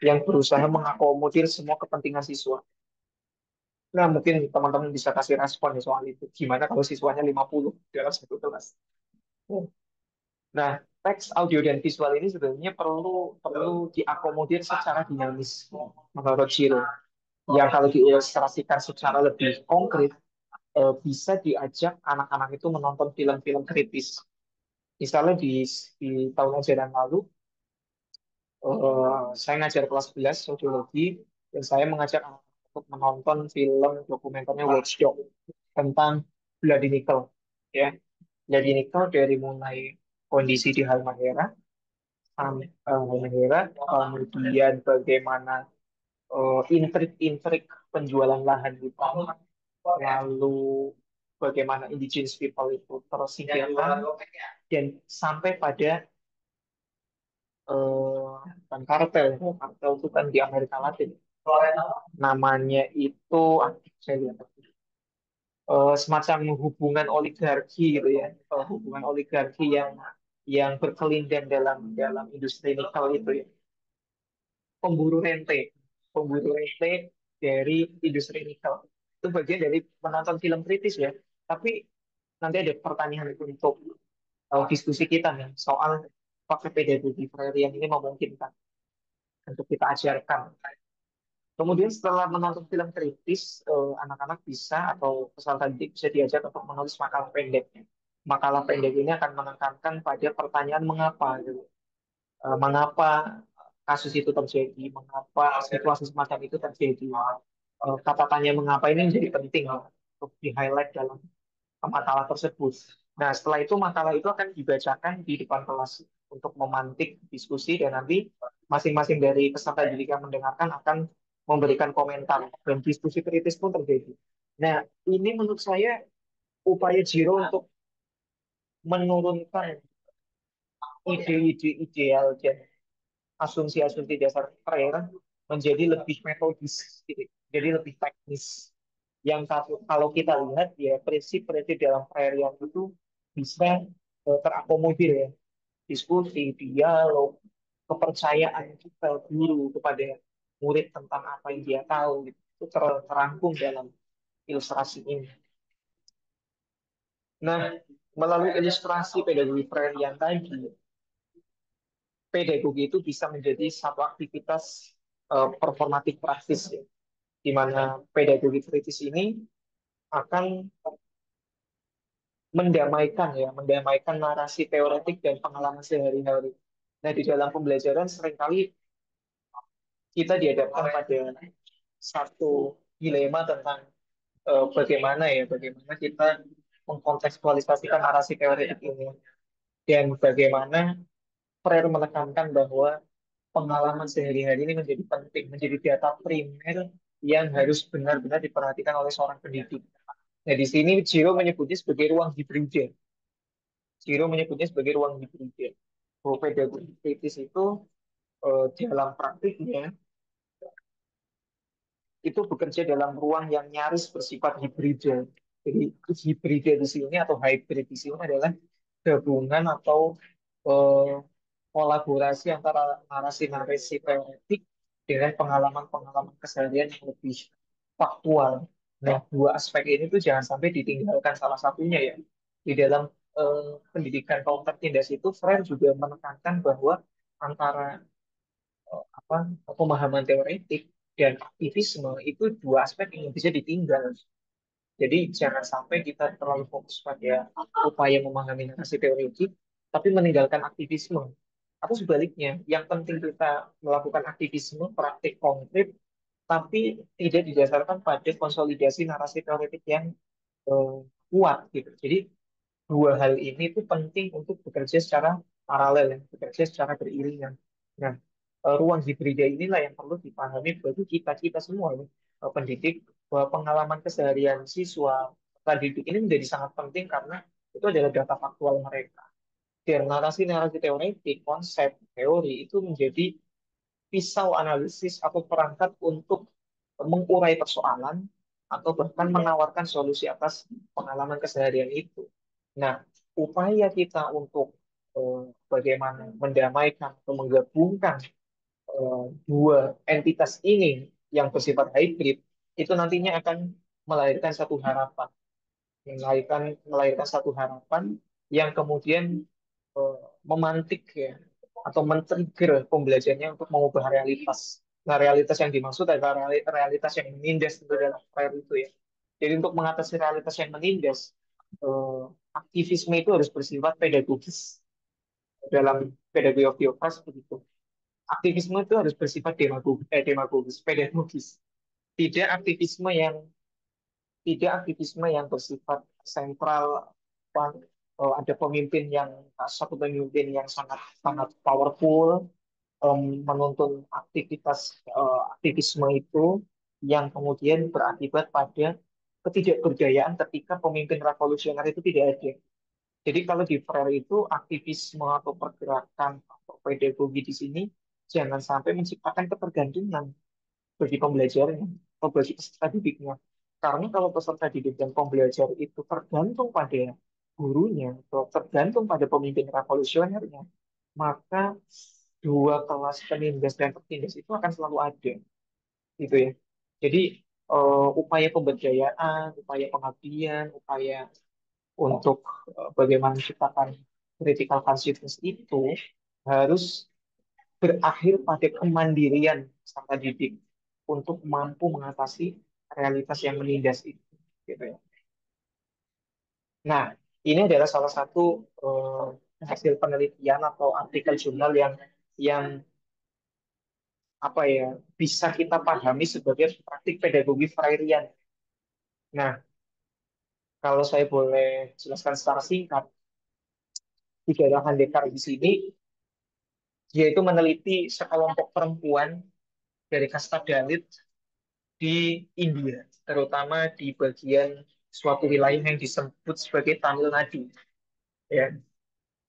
yang berusaha mengakomodir semua kepentingan siswa. Nah, mungkin teman-teman bisa kasih respon ya soal itu. Gimana kalau siswanya 50 dalam satu kelas? Nah, teks, audio, dan visual ini sebenarnya perlu perlu diakomodir secara dinamis menurut Shiro. Yang kalau diilustrasikan secara lebih konkret, bisa diajak anak-anak itu menonton film-film kritis. Misalnya di tahun ajaran lalu, saya ngajar kelas 11 sosiologi, dan saya mengajak anak untuk menonton film dokumenternya Watchdog tentang Bloody Nickel. Ya, Bloody Nickel dari mulai kondisi di Halmahera, Halmahera, kemudian bagaimana intrik-intrik penjualan lahan hutan, lalu bagaimana indigenous people itu tersingkirkan, dan sampai pada bukan kartel, kartel itu kan di Amerika Latin. Namanya itu, saya lihat, semacam hubungan oligarki gitu ya, hubungan oligarki yang berkelindan dalam dalam industri nikel itu ya, pemburu rente, pemburu rente dari industri nikel. Itu bagian dari menonton film kritis ya. Tapi nanti ada pertanyaan untuk diskusi kita nih soal pakai pedagogi yang ini memungkinkan untuk kita ajarkan. Kemudian setelah menonton film kritis, anak-anak bisa atau peserta didik bisa diajak untuk menulis makalah pendek. Makalah pendek ini akan menekankan pada pertanyaan mengapa, gitu. Mengapa kasus itu terjadi, mengapa situasi semacam itu terjadi. Kata tanya mengapa ini menjadi penting untuk di-highlight dalam makalah tersebut. Nah, setelah itu makalah itu akan dibacakan di depan kelas untuk memantik diskusi dan nanti masing-masing dari peserta didik yang mendengarkan akan memberikan komentar dan diskusi kritis pun terjadi. Nah, ini menurut saya upaya Jiro untuk menurunkan ide-ide ideal dan asumsi-asumsi dasar prayer menjadi lebih metodis, gitu. Jadi lebih teknis. Yang kalau kita lihat ya prinsip-prinsip dalam prayer itu bisa terakomodir ya, diskusi, dialog, kepercayaan kita guru kepada murid tentang apa yang dia tahu gitu. Itu terangkum dalam ilustrasi ini. Nah, melalui ilustrasi pedagogi prayer yang tadi, pedagogi itu bisa menjadi satu aktivitas performatif praktis ya, di mana pedagogi kritis ini akan mendamaikan narasi teoretik dan pengalaman sehari-hari. Nah, di dalam pembelajaran seringkali kita dihadapkan pada satu dilema tentang bagaimana kita mengkontekstualisasikan narasi teoretik ini dan bagaimana Freire menekankan bahwa pengalaman sehari-hari ini menjadi penting, menjadi data primer yang harus benar-benar diperhatikan oleh seorang pendidik. Nah, di sini Jiro menyebutnya sebagai ruang hibrida. Jiro menyebutnya sebagai ruang hibrida. Bahwa pedagogi kritis itu dalam praktiknya itu bekerja dalam ruang yang nyaris bersifat hibrida. Jadi hibrida di sini atau hybrid di sini adalah gabungan atau eh, kolaborasi antara narasi-narasi teoretik dengan pengalaman-pengalaman keseharian yang lebih faktual. Nah, dua aspek ini tuh jangan sampai ditinggalkan salah satunya ya. Di dalam pendidikan kaum tertindas itu, Freire juga menekankan bahwa antara apa pemahaman teoretik dan aktivisme itu dua aspek yang bisa ditinggal. Jadi jangan sampai kita terlalu fokus pada upaya memahami narasi teoretik, tapi meninggalkan aktivisme. Atau sebaliknya, yang penting kita melakukan aktivisme, praktik konkret, tapi tidak didasarkan pada konsolidasi narasi teoretik yang eh, kuat gitu. Jadi dua hal ini itu penting untuk bekerja secara paralel, ya, bekerja secara beriringan. Nah, ruang hibrida inilah yang perlu dipahami bagi kita-kita semua, ya, pendidik, bahwa pengalaman keseharian siswa pendidik ini menjadi sangat penting karena itu adalah data faktual mereka. Dan narasi-narasi teoretik, konsep, teori itu menjadi pisau analisis atau perangkat untuk mengurai persoalan atau bahkan menawarkan solusi atas pengalaman keseharian itu. Nah, upaya kita untuk bagaimana mendamaikan atau menggabungkan dua entitas ini yang bersifat hybrid itu nantinya akan melahirkan satu harapan, melahirkan satu harapan yang kemudian eh, memantik ya atau men-trigger pembelajarannya untuk mengubah realitas. Nah, realitas yang dimaksud adalah realitas yang menindas itu dalam file itu ya. Jadi untuk mengatasi realitas yang menindas, eh, aktivisme itu harus bersifat pedagogis dalam pedagogi of the oppressed begitu. Aktivisme itu harus bersifat demagogis, pedagogis. Tidak aktivisme yang tidak aktivisme yang bersifat sentral, ada pemimpin yang satu pemimpin yang sangat sangat powerful menuntun aktivisme itu yang kemudian berakibat pada ketidakberdayaan ketika pemimpin revolusioner itu tidak ada. Jadi kalau di Freire itu aktivisme atau pergerakan atau pedagogi di sini jangan sampai menciptakan ketergantungan bagi pembelajarnya atau bagi peserta didiknya. Karena kalau peserta didik dan pembelajar itu tergantung pada gurunya atau tergantung pada pemimpin revolusionernya, maka dua kelas penindas dan tertindas itu akan selalu ada, gitu ya. Jadi upaya pemberdayaan, upaya pengabdian, upaya untuk bagaimana menciptakan critical consciousness itu harus berakhir pada kemandirian sang didik untuk mampu mengatasi realitas yang menindas itu, gitu ya. Nah, ini adalah salah satu hasil penelitian atau artikel jurnal yang apa ya bisa kita pahami sebagai praktik pedagogi Freirian. Nah, kalau saya boleh jelaskan secara singkat, Tiga Handekar di sini dia itu meneliti sekelompok perempuan dari kasta Dalit di India, terutama di bagian suatu wilayah yang disebut sebagai Tamil Nadu. Ya,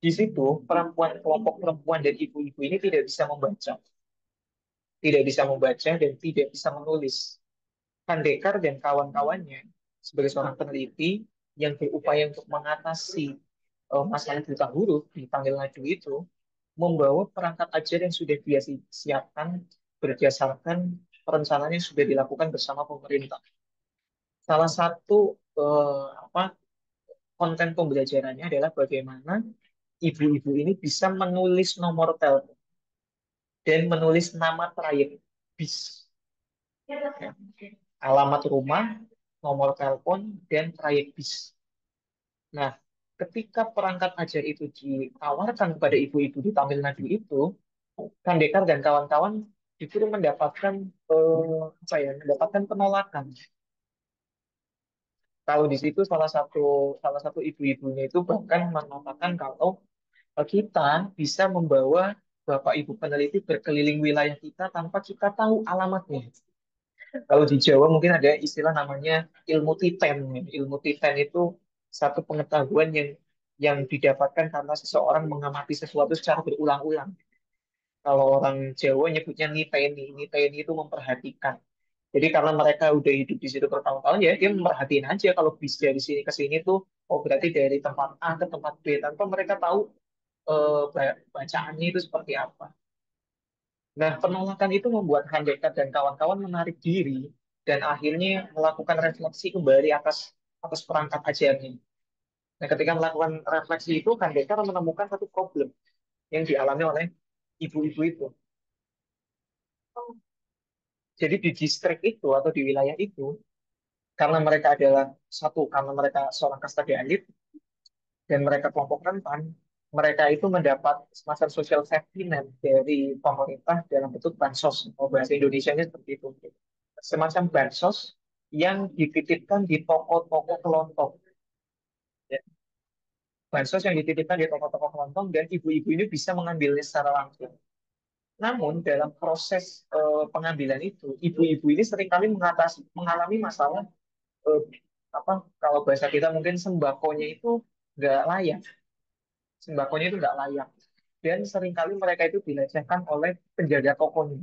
di situ perempuan kelompok perempuan dan ibu-ibu ini tidak bisa membaca dan tidak bisa menulis. Kandekar dan kawan-kawannya sebagai seorang peneliti yang berupaya untuk mengatasi masalah buta huruf di Tamil Nadu itu membawa perangkat ajar yang sudah dia siapkan berdasarkan perencanaan yang sudah dilakukan bersama pemerintah. Salah satu apa konten pembelajarannya adalah bagaimana ibu-ibu ini bisa menulis nomor telepon dan menulis nama trayek bis, ya. Alamat rumah, nomor telepon, dan trayek bis. Nah, ketika perangkat ajar itu ditawarkan kepada ibu-ibu di Tamil Nadu itu, Kandekar dan kawan-kawan justru mendapatkan apa ya, mendapatkan penolakan. Kalau di situ salah satu ibu-ibunya itu bahkan mengatakan kalau kita bisa membawa Bapak Ibu peneliti berkeliling wilayah kita tanpa kita tahu alamatnya. Kalau di Jawa mungkin ada istilah namanya ilmu titen. Ilmu titen itu satu pengetahuan yang didapatkan karena seseorang mengamati sesuatu secara berulang-ulang. Kalau orang Jawa nyebutnya niteni. Niteni itu memperhatikan. Jadi karena mereka udah hidup di situ bertahun-tahun ya dia merhatiin aja kalau bis dari sini ke sini tuh oh berarti dari tempat A ke tempat B tanpa mereka tahu bacaannya itu seperti apa. Nah, penolakan itu membuat Handeka dan kawan-kawan menarik diri dan akhirnya melakukan refleksi kembali atas atas perangkat ajarnya. Nah, ketika melakukan refleksi itu, Handeka menemukan satu problem yang dialami oleh ibu-ibu itu. Jadi di distrik itu atau di wilayah itu, karena mereka adalah satu, karena mereka seorang kasta elit dan mereka kelompok rentan, mereka itu mendapat semacam social safety net dari pemerintah dalam bentuk bansos. Oh, bahasa Indonesia-nya seperti itu. Semacam bansos yang dititipkan di toko-toko kelontong. Ya, bansos yang dititipkan di toko-toko kelontong dan ibu-ibu ini bisa mengambilnya secara langsung. Namun dalam proses pengambilan itu, ibu-ibu ini seringkali mengalami masalah eh, apa kalau bahasa kita mungkin sembakonya itu nggak layak, sembakonya itu nggak layak dan seringkali mereka itu dilecehkan oleh penjaga tokonya.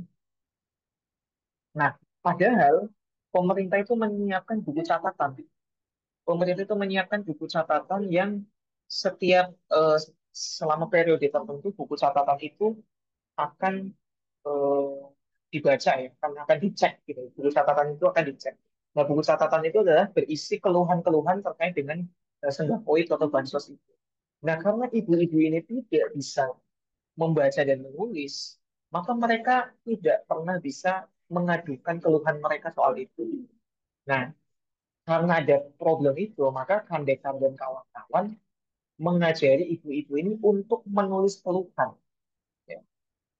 Nah, padahal pemerintah itu menyiapkan buku catatan. Pemerintah itu menyiapkan buku catatan yang setiap selama periode tertentu buku catatan itu akan eh, dibaca ya, akan dicek gitu. Buku catatan itu akan dicek. Nah, buku catatan itu adalah berisi keluhan-keluhan terkait dengan sembako itu atau bansos itu. Nah, karena ibu-ibu ini tidak bisa membaca dan menulis, maka mereka tidak pernah bisa mengadukan keluhan mereka soal itu. Nah, karena ada problem itu, maka Kandekar dan kawan-kawan mengajari ibu-ibu ini untuk menulis keluhan. Ya,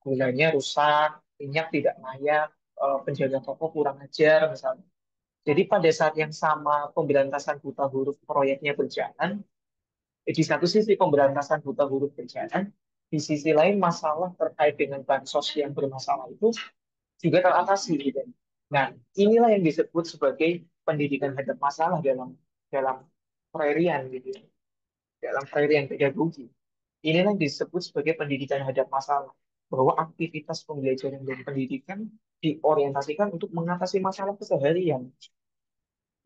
gulanya rusak, minyak tidak layak, penjaga toko kurang ajar, misalnya. Jadi pada saat yang sama pemberantasan buta huruf proyeknya berjalan, di satu sisi pemberantasan buta huruf berjalan, di sisi lain masalah terkait dengan bansos yang bermasalah itu juga teratasi gitu. Nah, inilah yang disebut sebagai pendidikan hadap masalah dalam dalam Freirian gitu ya, dalam Freirian pedagogi. Inilah yang disebut sebagai pendidikan hadap masalah, bahwa aktivitas pembelajaran dan pendidikan diorientasikan untuk mengatasi masalah keseharian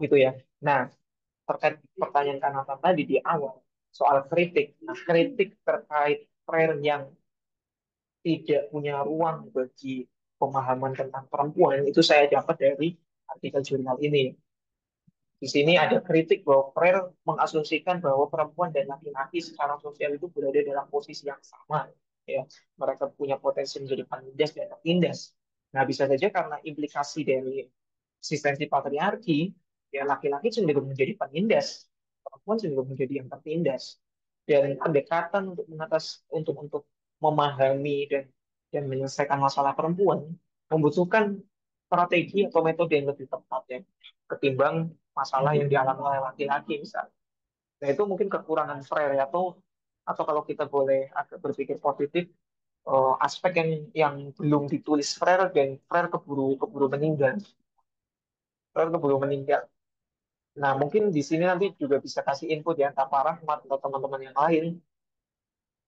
gitu ya. Nah, terkait pertanyaan Kanata tadi di awal soal kritik. Nah, kritik terkait Freire yang tidak punya ruang bagi pemahaman tentang perempuan itu saya dapat dari artikel jurnal ini. Di sini ada kritik bahwa Frere mengasumsikan bahwa perempuan dan laki-laki secara sosial itu berada dalam posisi yang sama. Ya, mereka punya potensi menjadi penindas dan tertindas. Nah, bisa saja karena implikasi dari eksistensi patriarki, ya laki-laki cenderung menjadi penindas, perempuan cenderung menjadi yang tertindas. Dan pendekatan untuk untuk memahami dan menyelesaikan masalah perempuan membutuhkan strategi atau metode yang lebih tepat ya ketimbang masalah yang dialami oleh laki-laki misalnya. Nah itu mungkin kekurangan Frere atau kalau kita boleh agak berpikir positif aspek yang belum ditulis Frere dan Frere keburu keburu meninggal. Frere keburu meninggal. Nah mungkin di sini nanti juga bisa kasih input ya entah Pak Rahmat atau teman-teman yang lain.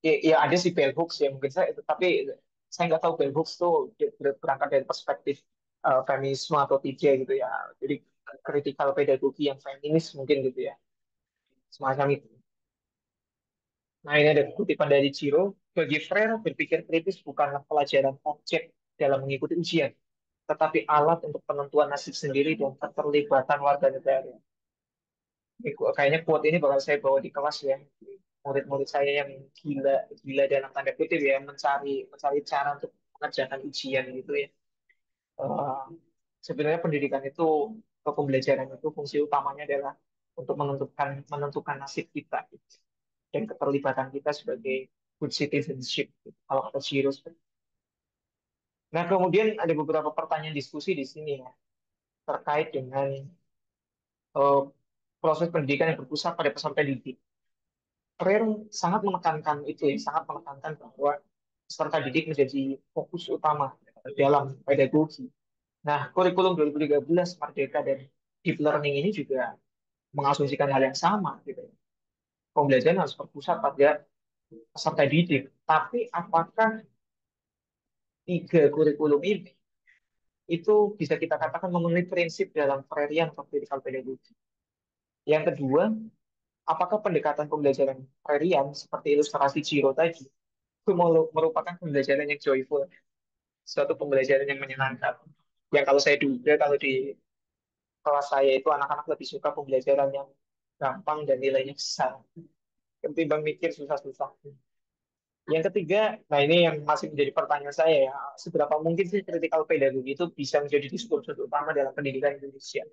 Ya ada sih bell hooks ya mungkin saya tapi saya nggak tahu bell hooks tuh berangkat dari perspektif feminisme atau tidak gitu ya. Jadi kritikal pedagogi yang feminis mungkin gitu ya semacam itu. Nah, ini ada kutipan dari Ciro. Bagi Frere, berpikir kritis bukanlah pelajaran objek dalam mengikuti ujian, tetapi alat untuk penentuan nasib sendiri dan keterlibatan warga negara. Kayaknya quote ini bakal saya bawa di kelas ya. Murid-murid saya yang gila, gila dalam tanda kutip ya, mencari cara untuk mengerjakan ujian gitu ya. Eh, Sebenarnya pendidikan itu atau pembelajaran itu fungsi utamanya adalah untuk menentukan nasib kita gitu dan keterlibatan kita sebagai good citizenship, gitu. Kalau kata Ciro. Nah, kemudian ada beberapa pertanyaan diskusi di sini ya, terkait dengan eh, proses pendidikan yang berpusat pada peserta didik. Freire sangat menekankan itu ya, sangat menekankan bahwa peserta didik menjadi fokus utama dalam pedagogi. Nah, kurikulum 2013 Merdeka dan Deep Learning ini juga mengasumsikan hal yang sama gitu. Pembelajaran harus berpusat pada peserta didik. Tapi apakah tiga kurikulum ini itu bisa kita katakan memenuhi prinsip dalam Freirean atau critical pedagogy. Yang kedua, apakah pendekatan pembelajaran Freirean seperti ilustrasi Ciro tadi itu merupakan pembelajaran yang joyful, suatu pembelajaran yang menyenangkan. Yang kalau saya duga kalau di kelas saya itu anak-anak lebih suka pembelajaran yang gampang dan nilainya besar ketimbang mikir susah-susah. Yang ketiga, nah ini yang masih menjadi pertanyaan saya ya, seberapa mungkin sih critical pedagogy itu bisa menjadi diskursus utama dalam pendidikan Indonesia?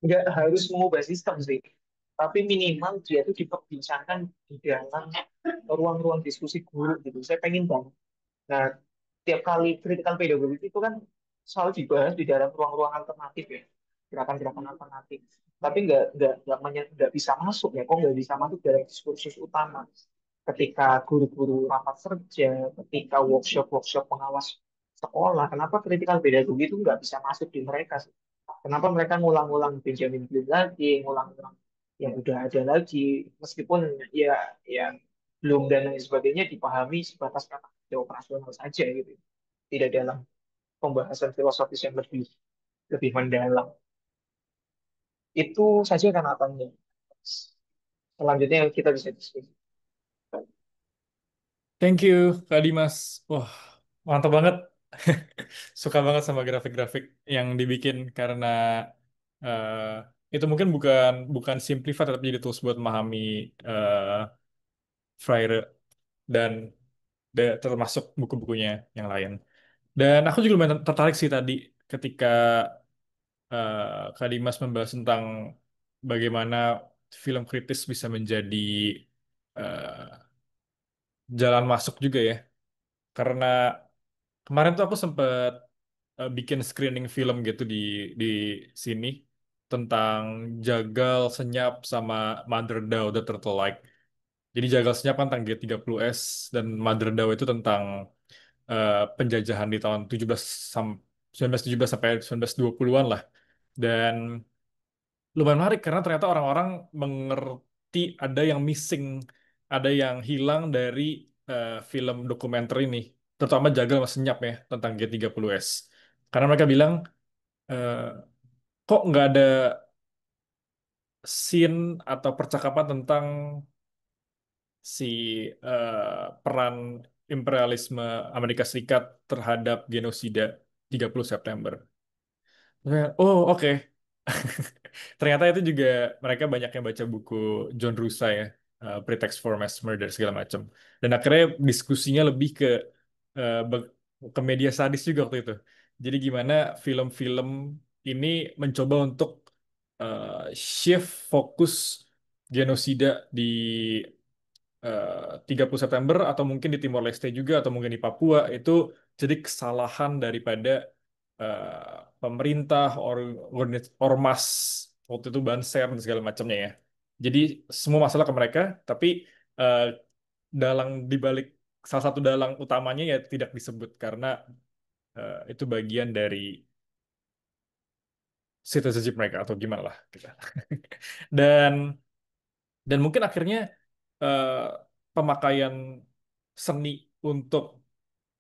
Nggak harus mengubah sistem sih, tapi minimal dia itu diperbincangkan di dalam ruang-ruang diskusi guru gitu. Saya pengen banget. Nah, tiap kali critical pedagogy itu kan selalu dibahas di dalam ruang-ruang alternatif ya, gerakan-gerakan alternatif. Tapi nggak bisa masuk ya, kok nggak bisa masuk dalam diskursus utama. Ketika guru-guru rapat kerja, ketika workshop-workshop pengawas sekolah, kenapa critical pedagogy itu nggak bisa masuk di mereka sih? Kenapa mereka ngulang-ngulang Benjamin Bloom lagi, ngulang-ngulang yang udah ada lagi, meskipun ya ya belum dan lain sebagainya dipahami sebatas kata kerja operasional saja gitu, tidak dalam pembahasan filosofis yang lebih lebih mendalam. Itu saja kan apanya. Selanjutnya kita bisa diskusi. Thank you, Kak Dimas. Wah, mantap banget. Suka banget sama grafik-grafik yang dibikin karena eh, itu mungkin bukan bukan simplified tapi jadi tools buat memahami eh Freire dan termasuk buku-bukunya yang lain. Dan aku juga lumayan tertarik sih tadi ketika Kak Dimas membahas tentang bagaimana film kritis bisa menjadi eh, jalan masuk juga ya. Karena kemarin tuh aku sempet bikin screening film gitu di sini tentang Jagal, Senyap, sama Mother Dao, The Turtle Like. Jadi Jagal Senyap kan tentang G30S dan Mother Dao itu tentang penjajahan di tahun 1917 sampai 1920-an lah. Dan lumayan menarik karena ternyata orang-orang mengerti ada yang missing, ada yang hilang dari film dokumenter ini, terutama Jagal sama Senyap ya tentang G30S. Karena mereka bilang eh, kok nggak ada scene atau percakapan tentang si peran imperialisme Amerika Serikat terhadap genosida 30 September. Oh, oke. Ternyata itu juga mereka banyak yang baca buku John Rusa ya, Pretext for Mass Murder segala macam. Dan akhirnya diskusinya lebih ke eh, be- ke media sadis juga waktu itu. Jadi gimana film-film ini mencoba untuk shift fokus genosida di 30 September atau mungkin di Timor Leste juga atau mungkin di Papua itu jadi kesalahan daripada pemerintah ormas waktu itu Banser dan segala macamnya ya. Jadi semua masalah ke mereka, tapi eh, dalang dibalik salah satu dalang utamanya ya tidak disebut karena itu bagian dari citizenship mereka atau gimana lah kita. Dan dan mungkin akhirnya eh, pemakaian seni untuk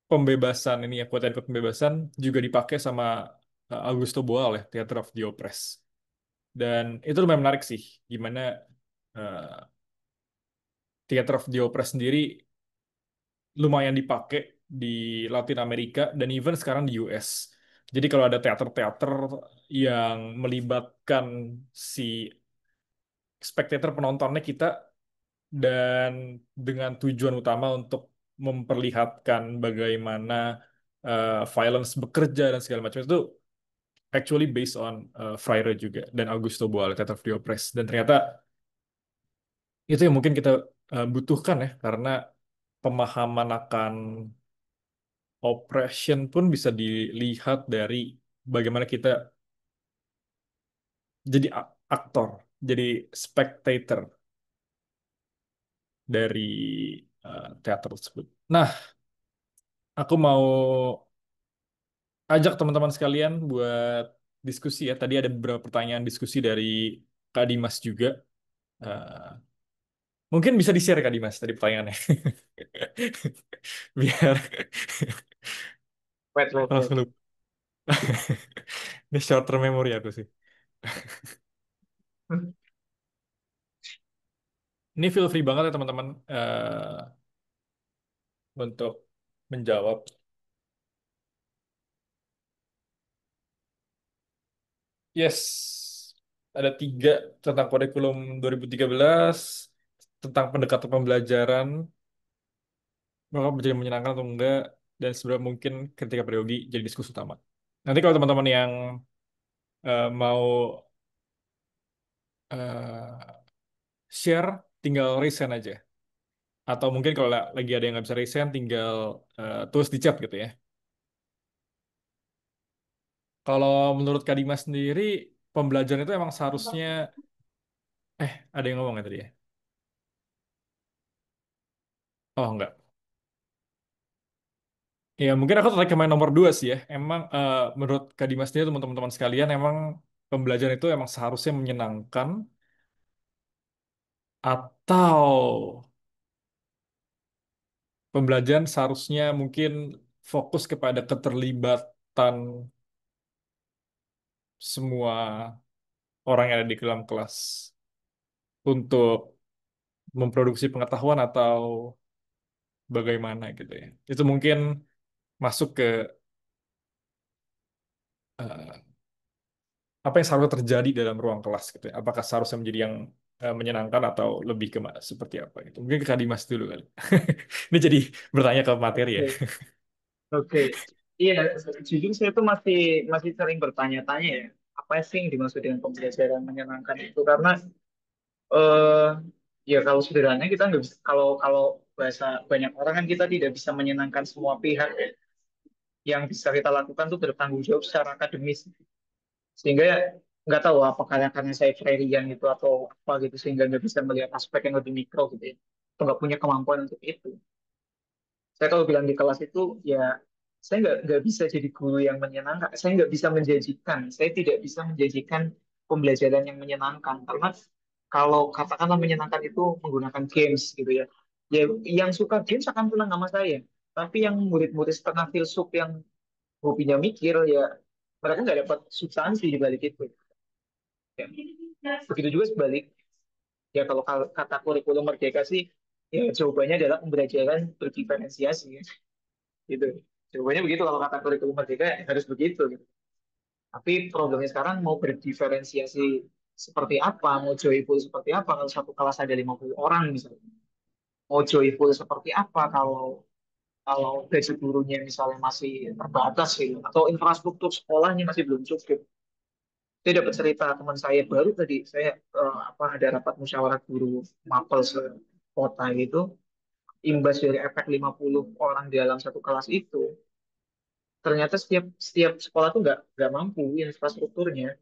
pembebasan ini ya quote unquote pembebasan juga dipakai sama Augusto Boal ya Theater of the Oppressed dan itu lumayan menarik sih gimana uh, Theater of the Oppressed sendiri lumayan dipakai di Latin Amerika dan even sekarang di US. Jadi kalau ada teater-teater yang melibatkan si spectator penontonnya kita dan dengan tujuan utama untuk memperlihatkan bagaimana violence bekerja dan segala macam itu actually based on Freire juga dan Augusto Boal, Theater of the Oppressed. Dan ternyata itu yang mungkin kita butuhkan ya, karena pemahaman akan oppression pun bisa dilihat dari bagaimana kita jadi aktor, jadi spectator dari teater tersebut. Nah, aku mau ajak teman-teman sekalian buat diskusi ya. Tadi ada beberapa pertanyaan diskusi dari Kak Dimas juga. Eh, Mungkin bisa di-share Kak Dimas tadi pertanyaannya. Biar Wait, wait, wait. langsung lupa. Ini short term memory aku sih. Ini feel free banget ya teman-teman untuk menjawab. Yes, ada tiga tentang kurikulum 2013, tentang pendekatan pembelajaran, bahwa menjadi menyenangkan atau enggak, dan sebenarnya mungkin ketika periode jadi diskusi utama. Nanti kalau teman-teman yang mau eh, share, tinggal resend aja. Atau mungkin kalau lagi ada yang nggak bisa resend, tinggal tulis di chat gitu ya. Kalau menurut Kak Dimas sendiri, pembelajaran itu emang seharusnya, ada yang ngomong ya tadi ya? Oh enggak. Ya mungkin aku tertarik ke main nomor dua sih ya. Emang menurut Kak Dimas sendiri, teman-teman sekalian, emang pembelajaran itu emang seharusnya menyenangkan atau pembelajaran seharusnya mungkin fokus kepada keterlibatan semua orang yang ada di dalam kelas untuk memproduksi pengetahuan atau bagaimana gitu ya. Itu mungkin masuk ke eh, apa yang seharusnya terjadi dalam ruang kelas gitu ya. Apakah seharusnya menjadi yang menyenangkan atau lebih ke seperti apa gitu. Mungkin ke Kak Dimas dulu kali. Ini jadi bertanya ke materi ya. Oke, oke. Iya, jujur saya tuh masih masih sering bertanya-tanya ya, apa sih yang dimaksud dengan pembelajaran menyenangkan itu? Karena eh ya kalau sederhananya kita nggak bisa, kalau kalau bahasa banyak orang kan kita tidak bisa menyenangkan semua pihak ya. Yang bisa kita lakukan tuh bertanggung jawab secara akademis. Sehingga ya nggak tahu apakah karena saya Freirian gitu atau apa gitu sehingga nggak bisa melihat aspek yang lebih mikro gitu ya. Atau nggak punya kemampuan untuk itu. Saya kalau bilang di kelas itu ya saya nggak bisa jadi guru yang menyenangkan. Saya nggak bisa menjanjikan. Saya tidak bisa menjanjikan pembelajaran yang menyenangkan karena kalau katakanlah menyenangkan itu menggunakan games gitu ya. Ya yang suka games akan senang sama saya. Tapi yang murid-murid setengah filsuf yang hobinya mikir ya mereka nggak dapat substansi di balik itu. Ya. Begitu juga sebalik. Ya kalau kata kurikulum merdeka sih ya jawabannya adalah pembelajaran berdiferensiasi. Gitu. Jawabannya begitu kalau kata kurikulum merdeka ya harus begitu gitu. Tapi problemnya sekarang mau berdiferensiasi seperti apa, mau joyful seperti apa kalau satu kelas ada 50 orang misalnya. Mau joyful seperti apa kalau kalau gaji gurunya misalnya masih terbatas gitu, atau infrastruktur sekolahnya masih belum cukup. Saya dapat cerita teman saya baru tadi, saya ada rapat musyawarah guru mapel sekota gitu, imbas dari efek 50 orang di dalam satu kelas itu, ternyata setiap setiap sekolah tuh nggak mampu infrastrukturnya.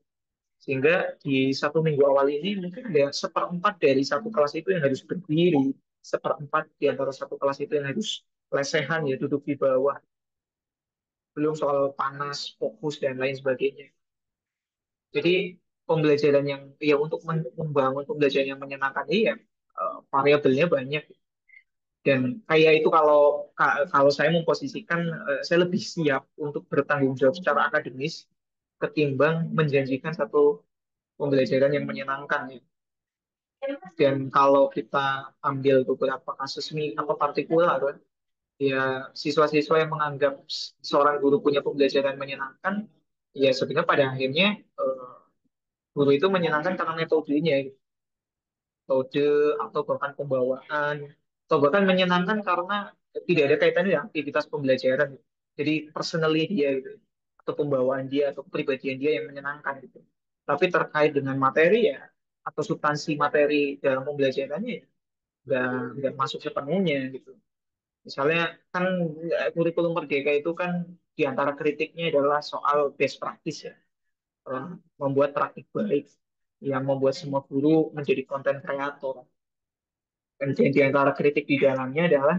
Sehingga di 1 minggu awal ini mungkin ada seperempat dari satu kelas itu yang harus berdiri, seperempat di antara satu kelas itu yang harus lesehan ya duduk di bawah. Belum soal panas, fokus dan lain sebagainya. Jadi pembelajaran yang ya untuk membangun pembelajaran yang menyenangkan ini ya variabelnya banyak. Dan kayak itu kalau saya memposisikan saya lebih siap untuk bertanggung jawab secara akademis ketimbang menjanjikan satu pembelajaran yang menyenangkan ya. Dan kalau kita ambil beberapa kasus ini apa partikular kan, ya siswa-siswa yang menganggap seorang guru punya pembelajaran menyenangkan, ya sebenarnya pada akhirnya guru itu menyenangkan karena metodenya, gitu. Metode atau bahkan pembawaan, atau bahkan menyenangkan karena tidak ada kaitannya dengan aktivitas pembelajaran. Gitu. Jadi personally dia gitu, atau pembawaan dia atau kepribadian dia yang menyenangkan gitu. Tapi terkait dengan materi ya atau substansi materi dalam pembelajarannya ya nggak masuk sepenuhnya gitu. Misalnya kan kurikulum Merdeka itu kan di antara kritiknya adalah soal best practice ya, eh, membuat praktik baik yang membuat semua guru menjadi konten kreator. Dan di antara kritik di dalamnya adalah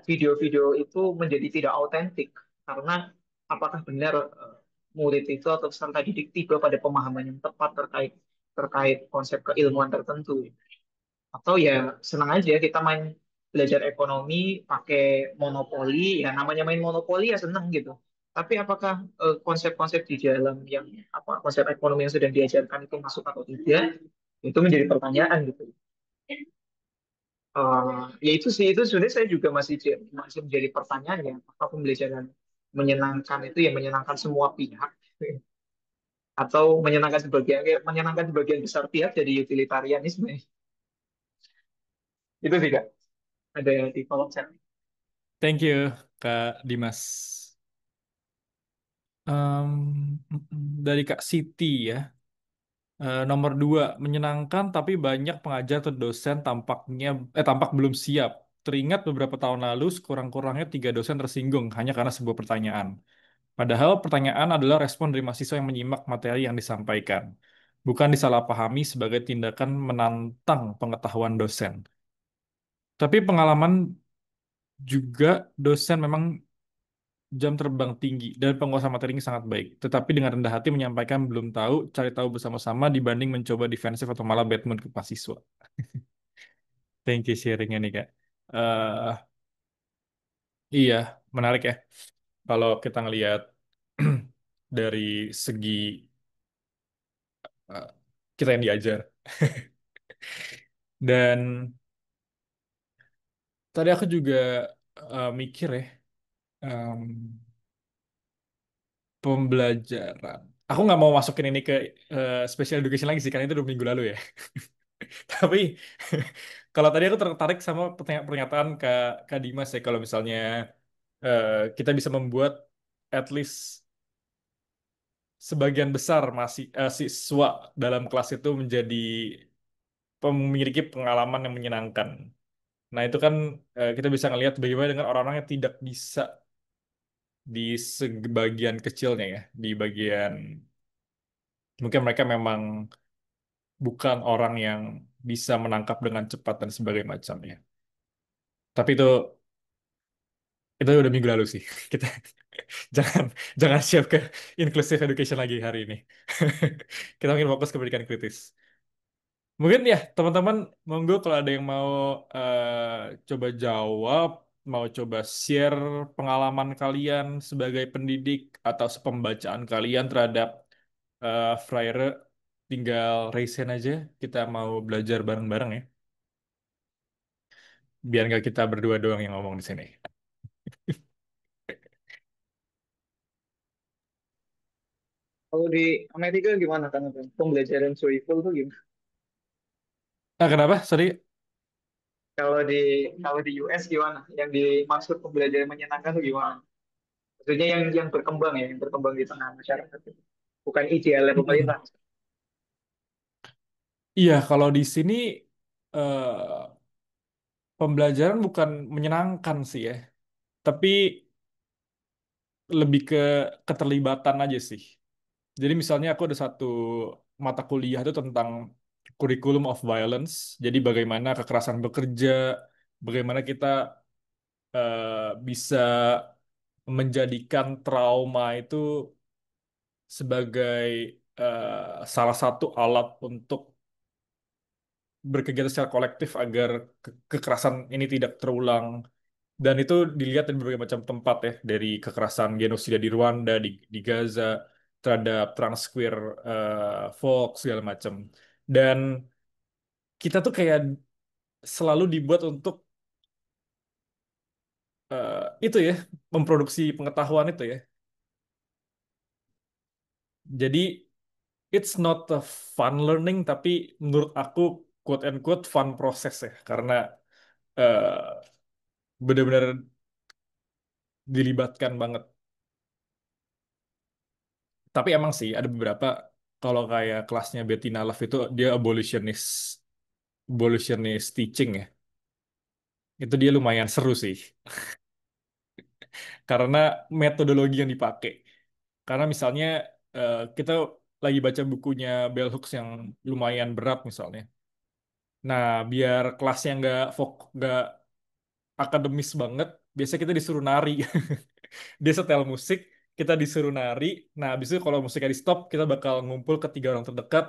video-video itu menjadi tidak autentik karena apakah benar murid itu atau peserta didik tiba pada pemahaman yang tepat terkait terkait konsep keilmuan tertentu. Atau ya senang aja kita main belajar ekonomi pakai monopoli, ya namanya main monopoli ya seneng gitu. Tapi apakah konsep-konsep di dalam yang apa konsep ekonomi yang sedang diajarkan itu masuk atau tidak? Itu menjadi pertanyaan gitu. Ya itu sih itu sebenarnya saya juga masih menjadi pertanyaan ya apakah pembelajaran menyenangkan itu ya menyenangkan semua pihak atau menyenangkan sebagian besar pihak jadi utilitarianisme. Itu sih Kak, ada di kolom chat. Thank you, Kak Dimas. Dari Kak Siti ya. Nomor dua, menyenangkan tapi banyak pengajar atau dosen tampak belum siap. Teringat beberapa tahun lalu sekurang-kurangnya 3 dosen tersinggung hanya karena sebuah pertanyaan. Padahal pertanyaan adalah respon dari mahasiswa yang menyimak materi yang disampaikan, bukan disalahpahami sebagai tindakan menantang pengetahuan dosen. Tapi pengalaman juga dosen memang jam terbang tinggi dan penguasa materinya sangat baik. Tetapi dengan rendah hati menyampaikan belum tahu, cari tahu bersama-sama dibanding mencoba defensif atau malah bad mood ke mahasiswa. Thank you sharingnya nih Kak. Eh iya, menarik ya. Kalau kita ngelihat dari segi eh, kita yang diajar. Dan tadi aku juga mikir ya, em, pembelajaran. Aku nggak mau masukin ini ke special education lagi sih, karena itu 2 minggu lalu ya. Tapi kalau tadi aku tertarik sama pernyataan Kak Dimas ya, kalau misalnya eh, kita bisa membuat at least sebagian besar siswa dalam kelas itu menjadi memiliki pengalaman yang menyenangkan. Nah, itu kan kita bisa ngelihat bagaimana dengan orang-orang yang tidak bisa di sebagian kecilnya ya, di bagian mungkin mereka memang bukan orang yang bisa menangkap dengan cepat dan sebagainya macamnya. Tapi itu udah minggu lalu sih. Kita jangan jangan siap ke inclusive education lagi hari ini. Kita mungkin fokus ke pendidikan kritis. Mungkin ya teman-teman, monggo kalau ada yang mau coba jawab, mau coba share pengalaman kalian sebagai pendidik atau pembacaan kalian terhadap Freire, tinggal raise hand aja. Kita mau belajar bareng-bareng ya. Biar nggak kita berdua doang yang ngomong di sini. Kalau di Amerika gimana kan? Pembelajaran Soiful tuh gimana? Ah, kenapa? Sorry. Kalau di kalau di US gimana? Yang dimaksud pembelajaran menyenangkan tuh gimana? Maksudnya yang berkembang ya, yang berkembang di tengah masyarakat itu. Bukan idealnya Mm-mm. pemerintah. Iya, kalau di sini eh, pembelajaran bukan menyenangkan sih ya, tapi lebih ke keterlibatan aja sih. Jadi misalnya aku ada satu mata kuliah itu tentang kurikulum of violence. Jadi bagaimana kekerasan bekerja, bagaimana kita bisa menjadikan trauma itu sebagai salah satu alat untuk berkegiatan secara kolektif agar kekerasan ini tidak terulang. Dan itu dilihat dari berbagai macam tempat ya, dari kekerasan genosida di Rwanda, di Gaza, terhadap transqueer folk segala macam. Dan kita tuh kayak selalu dibuat untuk itu ya, memproduksi pengetahuan itu ya. Jadi it's not a fun learning, tapi menurut aku quote and quote fun proses ya, karena eh, benar-benar dilibatkan banget. Tapi emang sih ada beberapa, kalau kayak kelasnya Bettina Love itu dia abolitionist teaching ya. Itu dia lumayan seru sih karena metodologi yang dipakai. Karena misalnya kita lagi baca bukunya Bell Hooks yang lumayan berat misalnya. Nah, biar kelasnya nggak akademis banget, biasanya kita disuruh nari. Dia setel musik, kita disuruh nari. Nah, habis itu kalau musiknya di stop, kita bakal ngumpul ke tiga orang terdekat,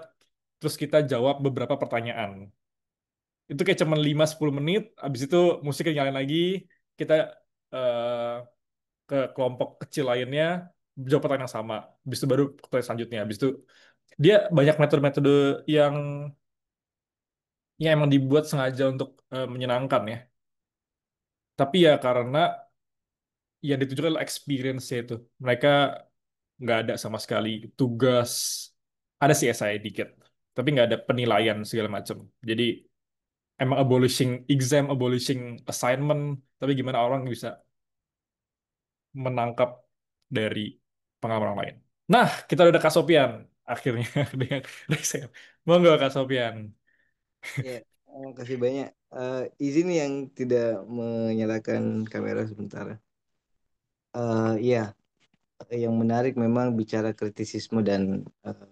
terus kita jawab beberapa pertanyaan. Itu kayak cuman 5-10 menit, habis itu musiknya nyalain lagi, kita eh, ke kelompok kecil lainnya, jawab pertanyaan yang sama. Habis itu baru pertanyaan selanjutnya. Habis itu dia banyak metode-metode yang yang emang dibuat sengaja untuk menyenangkan ya. Tapi ya karena yang ditujukan adalah experience-nya itu. Mereka nggak ada sama sekali tugas, ada sih SI dikit, tapi nggak ada penilaian segala macam. Jadi emang abolishing exam, abolishing assignment, tapi gimana orang bisa menangkap dari pengalaman orang lain. Nah, kita udah Kak Sopian akhirnya dengan Rexel. Monggo Kak Sopian. Ya, kasih banyak. Izin yang tidak menyalakan kamera sebentar. Iya, yang menarik memang bicara kritisisme dan eh,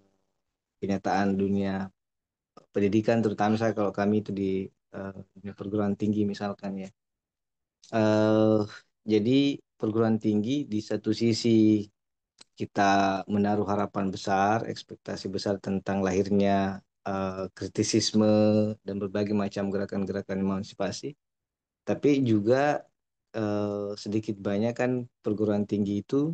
kenyataan dunia pendidikan, terutama saya kalau kami itu di dunia perguruan tinggi misalkan ya. eh jadi perguruan tinggi di satu sisi kita menaruh harapan besar, ekspektasi besar tentang lahirnya kritisisme dan berbagai macam gerakan-gerakan emansipasi. Tapi juga sedikit banyak kan perguruan tinggi itu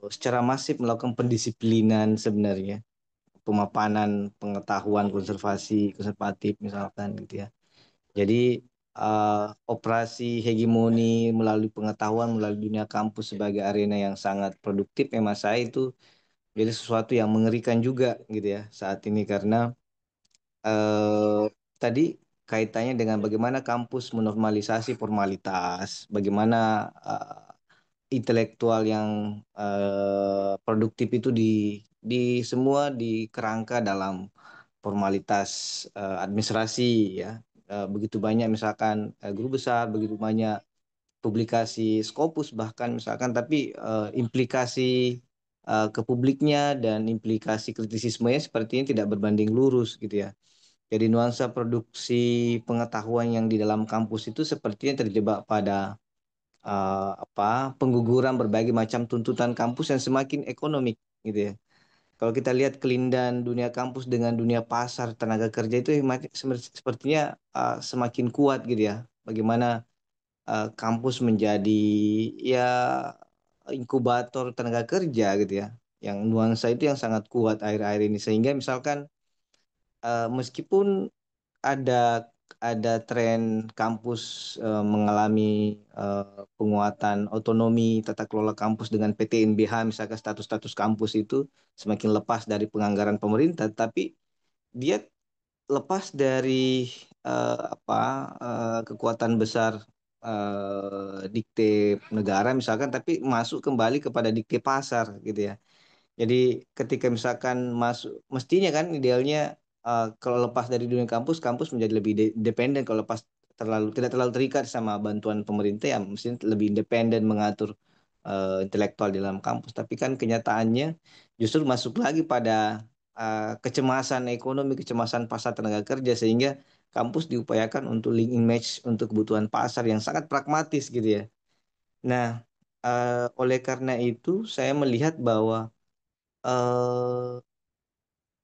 secara masif melakukan pendisiplinan sebenarnya, pemapanan pengetahuan konservatif misalkan gitu ya. Jadi operasi hegemoni melalui pengetahuan melalui dunia kampus sebagai arena yang sangat produktif memang saya itu jadi sesuatu yang mengerikan juga gitu ya saat ini karena eh, tadi kaitannya dengan bagaimana kampus menormalisasi formalitas, bagaimana intelektual yang produktif itu di semua dikerangka dalam formalitas administrasi ya. Begitu banyak misalkan guru besar, begitu banyak publikasi Scopus bahkan misalkan, tapi implikasi ke publiknya dan implikasi kritisismenya sepertinya tidak berbanding lurus gitu ya. Jadi nuansa produksi pengetahuan yang di dalam kampus itu sepertinya terjebak pada pengguguran berbagai macam tuntutan kampus yang semakin ekonomik gitu ya. Kalau kita lihat kelindahan dunia kampus dengan dunia pasar tenaga kerja itu sepertinya semakin kuat gitu ya. Bagaimana kampus menjadi ya inkubator tenaga kerja gitu ya. Yang nuansa itu yang sangat kuat akhir-akhir ini sehingga misalkan meskipun ada ada tren kampus mengalami penguatan otonomi tata kelola kampus dengan PTNBH, misalkan status-status kampus itu semakin lepas dari penganggaran pemerintah, tapi dia lepas dari kekuatan besar dikte negara misalkan, tapi masuk kembali kepada dikte pasar gitu ya. Jadi ketika misalkan masuk, mestinya kan idealnya kalau lepas dari dunia kampus, kampus menjadi lebih independen. Kalau lepas tidak terlalu terikat sama bantuan pemerintah, ya mestinya lebih independen mengatur intelektual di dalam kampus. Tapi kan kenyataannya justru masuk lagi pada kecemasan ekonomi, kecemasan pasar tenaga kerja, sehingga kampus diupayakan untuk link image untuk kebutuhan pasar yang sangat pragmatis gitu ya. Nah, oleh karena itu saya melihat bahwa eh,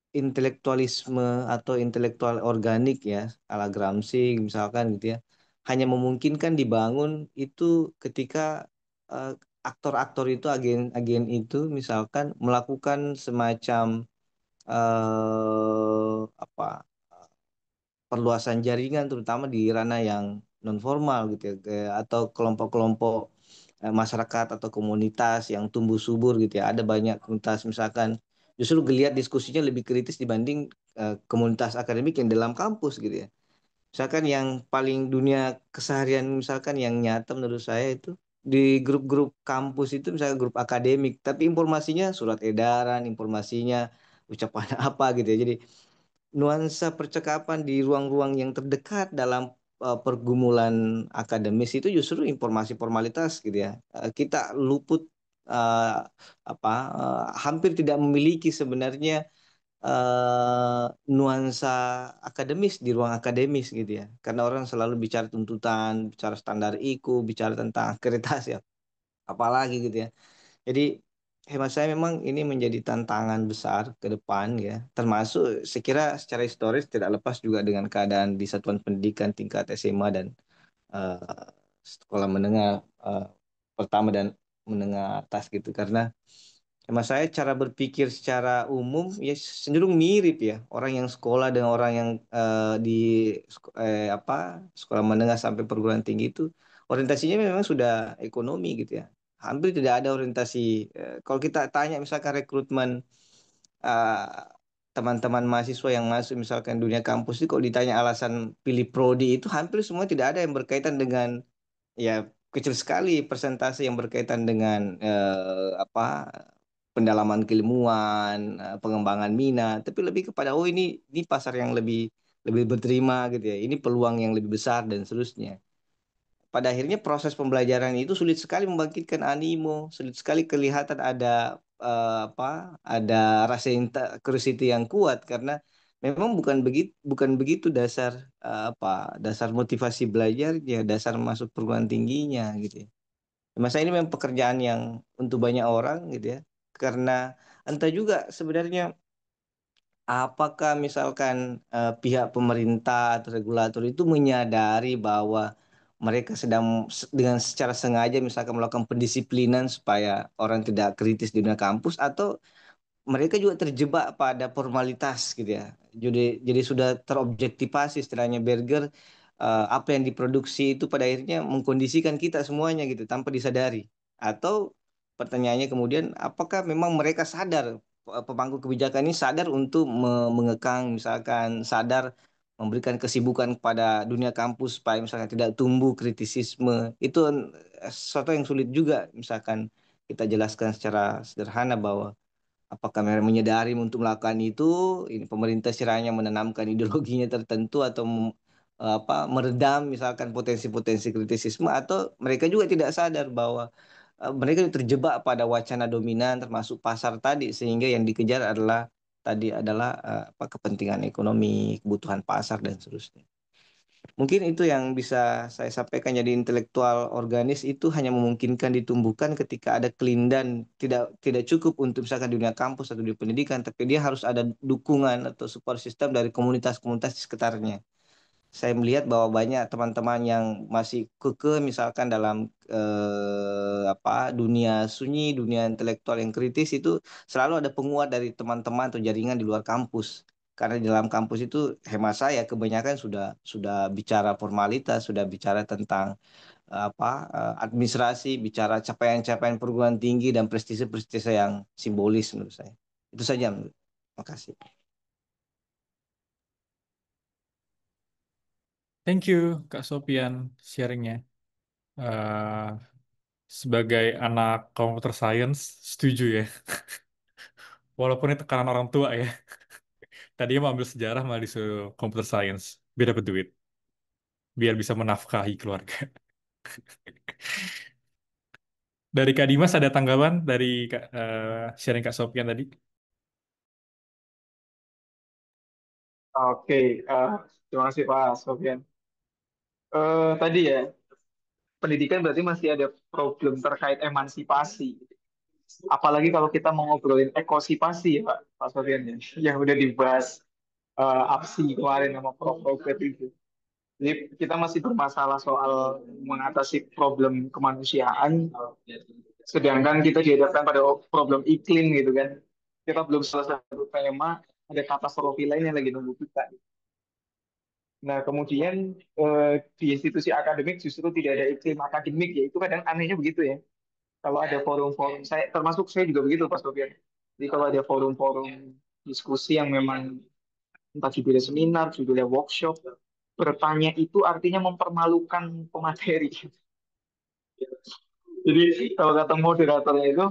intelektualisme atau intelektual organik ya ala Gramsci misalkan gitu ya, hanya memungkinkan dibangun itu ketika eh, aktor-aktor itu, agen-agen itu misalkan melakukan semacam apa, perluasan jaringan terutama di ranah yang non formal gitu ya, atau kelompok-kelompok masyarakat atau komunitas yang tumbuh subur gitu ya. Ada banyak komunitas misalkan justru geliat diskusinya lebih kritis dibanding komunitas akademik yang dalam kampus gitu ya. Misalkan yang paling dunia keseharian misalkan yang nyata menurut saya itu di grup-grup kampus itu, misalnya grup akademik, tapi informasinya surat edaran, informasinya ucapan apa gitu ya. Jadi nuansa percakapan di ruang-ruang yang terdekat dalam pergumulan akademis itu justru informasi formalitas gitu ya. Kita luput eh, hampir tidak memiliki sebenarnya nuansa akademis di ruang akademis gitu ya. Karena orang selalu bicara tuntutan, bicara standar IKU, bicara tentang akreditasi, apalagi gitu ya. Jadi hemat saya memang ini menjadi tantangan besar ke depan ya. Termasuk saya kira secara historis tidak lepas juga dengan keadaan di satuan pendidikan tingkat SMA dan eh, sekolah menengah eh, pertama dan menengah atas gitu. Karena hemat saya cara berpikir secara umum ya cenderung mirip ya. Orang yang sekolah dengan orang yang di sekolah menengah sampai perguruan tinggi itu orientasinya memang sudah ekonomi gitu ya. Hampir tidak ada orientasi. Kalau kita tanya misalkan rekrutmen eh, teman-teman mahasiswa yang masuk misalkan dunia kampus itu, kalau ditanya alasan pilih prodi itu hampir semua tidak ada yang berkaitan dengan, ya kecil sekali persentase yang berkaitan dengan pendalaman keilmuan, pengembangan minat, tapi lebih kepada oh ini pasar yang lebih lebih berterima gitu ya. Ini peluang yang lebih besar dan seterusnya. Pada akhirnya proses pembelajaran itu sulit sekali membangkitkan animo, sulit sekali kelihatan ada ada rasa curiosity yang kuat karena memang bukan begitu dasar dasar motivasi belajarnya, dasar masuk perguruan tingginya gitu ya. Masa ini memang pekerjaan yang untuk banyak orang gitu ya. Karena entah juga sebenarnya apakah misalkan pihak pemerintah atau regulator itu menyadari bahwa mereka sedang dengan secara sengaja misalkan melakukan pendisiplinan supaya orang tidak kritis di dunia kampus, atau mereka juga terjebak pada formalitas gitu ya. Jadi sudah terobjektivasi istilahnya Berger, apa yang diproduksi itu pada akhirnya mengkondisikan kita semuanya gitu tanpa disadari. Atau pertanyaannya kemudian apakah memang mereka sadar, pemangku kebijakan ini sadar untuk mengekang misalkan, sadar memberikan kesibukan kepada dunia kampus supaya misalkan tidak tumbuh kritisisme. Itu sesuatu yang sulit juga misalkan kita jelaskan secara sederhana bahwa apakah mereka menyadari untuk melakukan itu, ini pemerintah istilahnya menanamkan ideologinya tertentu atau meredam misalkan potensi-potensi kritisisme, atau mereka juga tidak sadar bahwa mereka terjebak pada wacana dominan termasuk pasar tadi, sehingga yang dikejar adalah kepentingan ekonomi, kebutuhan pasar dan seterusnya. Mungkin itu yang bisa saya sampaikan. Jadi intelektual organis itu hanya memungkinkan ditumbuhkan ketika ada kelindan, tidak tidak cukup untuk misalkan di dunia kampus atau di pendidikan, tapi dia harus ada dukungan atau support system dari komunitas-komunitas di sekitarnya. Saya melihat bahwa banyak teman-teman yang masih kekeh misalkan dalam dunia sunyi, dunia intelektual yang kritis itu selalu ada penguat dari teman-teman atau jaringan di luar kampus. Karena di dalam kampus itu hemat saya kebanyakan sudah bicara formalitas, sudah bicara tentang apa administrasi, bicara capaian-capaian perguruan tinggi dan prestise-prestise yang simbolis menurut saya. Itu saja menurut. Makasih. Thank you Kak Sopian sharingnya. Eh, sebagai anak computer science, setuju ya. Walaupun itu tekanan orang tua ya. Tadinya mau ambil sejarah malah disuruh computer science. Biar dapat duit. Biar bisa menafkahi keluarga. Dari Kak Dimas ada tanggapan dari sharing Kak Sopian tadi? Oke, terima kasih Pak Sofyan. Tadi ya, pendidikan berarti masih ada problem terkait emansipasi. Apalagi kalau kita mau ngobrolin ekosipasi ya Pak Sofyan ya, yang udah dibahas APSI kemarin sama Prof. Robert itu. Jadi kita masih bermasalah soal mengatasi problem kemanusiaan, sedangkan kita dihadapkan pada problem iklim gitu kan. Kita belum selesai satu tema, ada katastrofi lain yang lagi nunggu kita. Nah, kemudian di institusi akademik justru tidak ada iklim akademik ya. Itu kadang anehnya begitu ya. Kalau ada forum-forum, saya termasuk saya juga begitu Pak Sofian. Jadi kalau ada forum-forum diskusi yang memang entah judulnya seminar, judulnya workshop, bertanya itu artinya mempermalukan pemateri. Jadi kalau kata moderatornya itu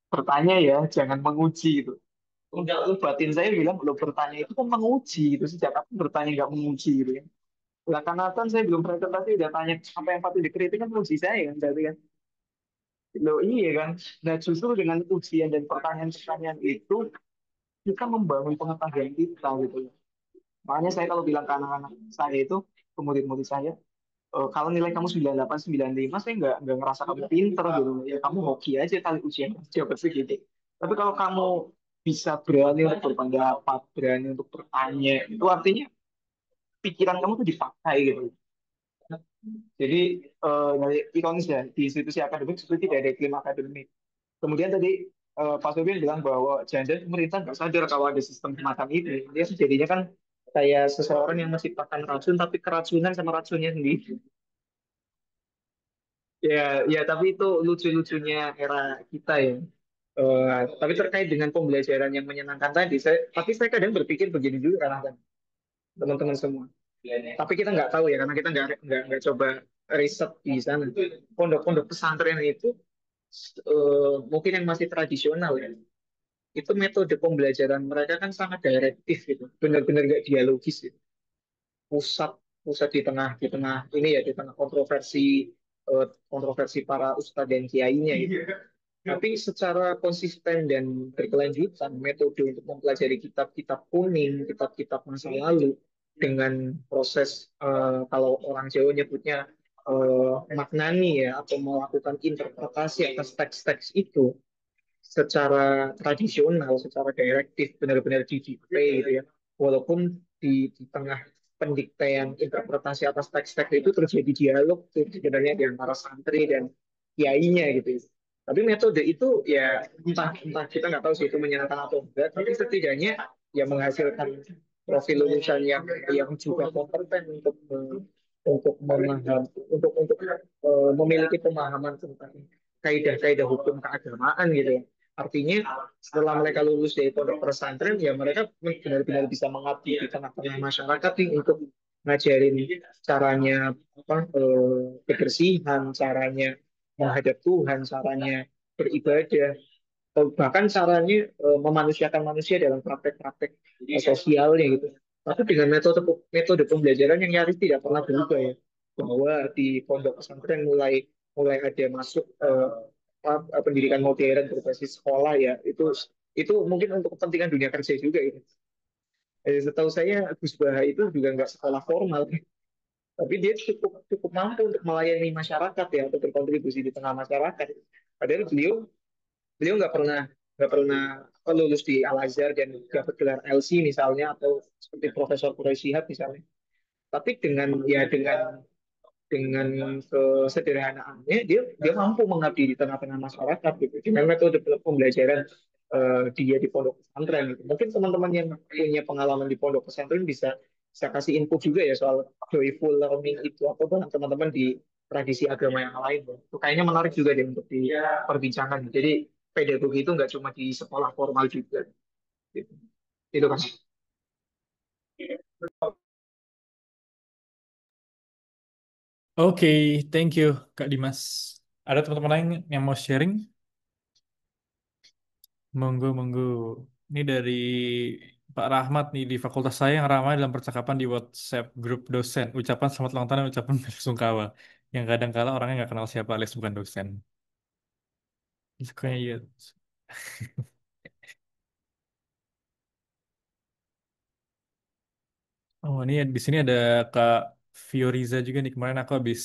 bertanya ya, jangan menguji itu. Enggak, lu batin saya bilang lo bertanya itu kan menguji itu sejak kapan bertanya nggak menguji gitu ya. Lah karena kan saya belum presentasi udah tanya apa yang patut dikritik kan menguji saya kan berarti kan. Loh iya kan. Nah justru dengan ujian dan pertanyaan-pertanyaan itu kita membangun pengetahuan kita gitu ya. Makanya saya kalau bilang ke anak-anak saya itu, ke murid-murid saya, kalau nilai kamu 98, 95, saya nggak ngerasa kamu pinter gitu. Ya kamu hoki aja kali ujian jawab segitu. Tapi kalau kamu bisa berani untuk berpendapat, berani untuk bertanya, itu artinya pikiran kamu tuh dipakai gitu. Jadi ironis ya, di institusi akademik seperti tidak ada iklim akademik. Kemudian tadi Pak Sofian bilang bahwa jangan-jangan pemerintah nggak sadar kalau ada sistem semacam itu. Dia jadinya kan kayak seseorang yang masih makan racun tapi keracunan sama racunnya sendiri. Ya, ya tapi itu lucu-lucunya era kita ya. Tapi terkait dengan pembelajaran yang menyenangkan tadi, tapi saya kadang berpikir begini juga kan teman-teman semua. Tapi kita nggak tahu ya karena kita nggak coba riset di sana. Pondok-pondok pesantren itu mungkin yang masih tradisional ya. Itu metode pembelajaran mereka kan sangat direktif gitu, benar-benar nggak dialogis gitu. Pusat pusat di tengah ini ya di tengah kontroversi para ustadz dan kiainya gitu. Tapi secara konsisten dan berkelanjutan, metode untuk mempelajari kitab-kitab kuning, kitab-kitab masa lalu, dengan proses, kalau orang Jawa nyebutnya maknani ya, atau melakukan interpretasi atas teks-teks itu, secara tradisional, secara direktif, benar-benar didikte gitu ya. Walaupun di tengah pendikteian interpretasi atas teks-teks itu terjadi dialog tuh sebenarnya di antara santri dan kiainya gitu ya. Tapi metode itu ya entah entah kita nggak tahu sih itu menyenangkan atau enggak, tapi setidaknya ya menghasilkan profil lulusan yang juga kompeten untuk memaham memiliki pemahaman tentang kaidah-kaidah hukum keagamaan gitu ya. Artinya setelah mereka lulus dari pondok pesantren ya mereka benar-benar bisa mengabdi di tengah-tengah masyarakat nih untuk ngajarin caranya kebersihan, caranya menghadap Tuhan, caranya beribadah, bahkan caranya memanusiakan manusia dalam praktek-praktek sosialnya gitu. Tapi dengan metode metode pembelajaran yang nyaris tidak pernah berubah ya, bahwa di pondok pesantren mulai mulai ada masuk pendidikan modern berbasis sekolah ya itu mungkin untuk kepentingan dunia kerja juga itu. Setahu saya Gus Baha itu juga nggak sekolah formal, tapi dia cukup cukup mampu untuk melayani masyarakat ya untuk berkontribusi di tengah masyarakat. Padahal beliau beliau nggak pernah lulus di Al Azhar dan dapat gelar LC misalnya atau seperti Profesor Quraisy Shihab misalnya. Tapi dengan kesederhanaannya dia dia mampu mengabdi di tengah-tengah masyarakat gitu dengan metode pembelajaran dia di pondok pesantren gitu. Mungkin teman-teman yang punya pengalaman di pondok pesantren bisa bisa kasih info juga ya soal joyful learning itu apa bang teman-teman di tradisi agama yang lain Bang. Itu kayaknya menarik juga deh untuk diperbincangkan. Jadi pedagogi itu nggak cuma di sekolah formal juga. Gitu. Itu kan. Oke, thank you Kak Dimas. Ada teman-teman lain yang mau sharing? Monggo, monggo. Ini dari Pak Rahmat nih di fakultas saya yang ramai dalam percakapan di WhatsApp grup dosen. Ucapan selamat ulang tahun dan ucapan bersungkawa. Yang kadang kala orangnya nggak kenal siapa alias bukan dosen. Sukanya iya. Oh ini di sini ada Kak Fioriza juga nih. Kemarin aku habis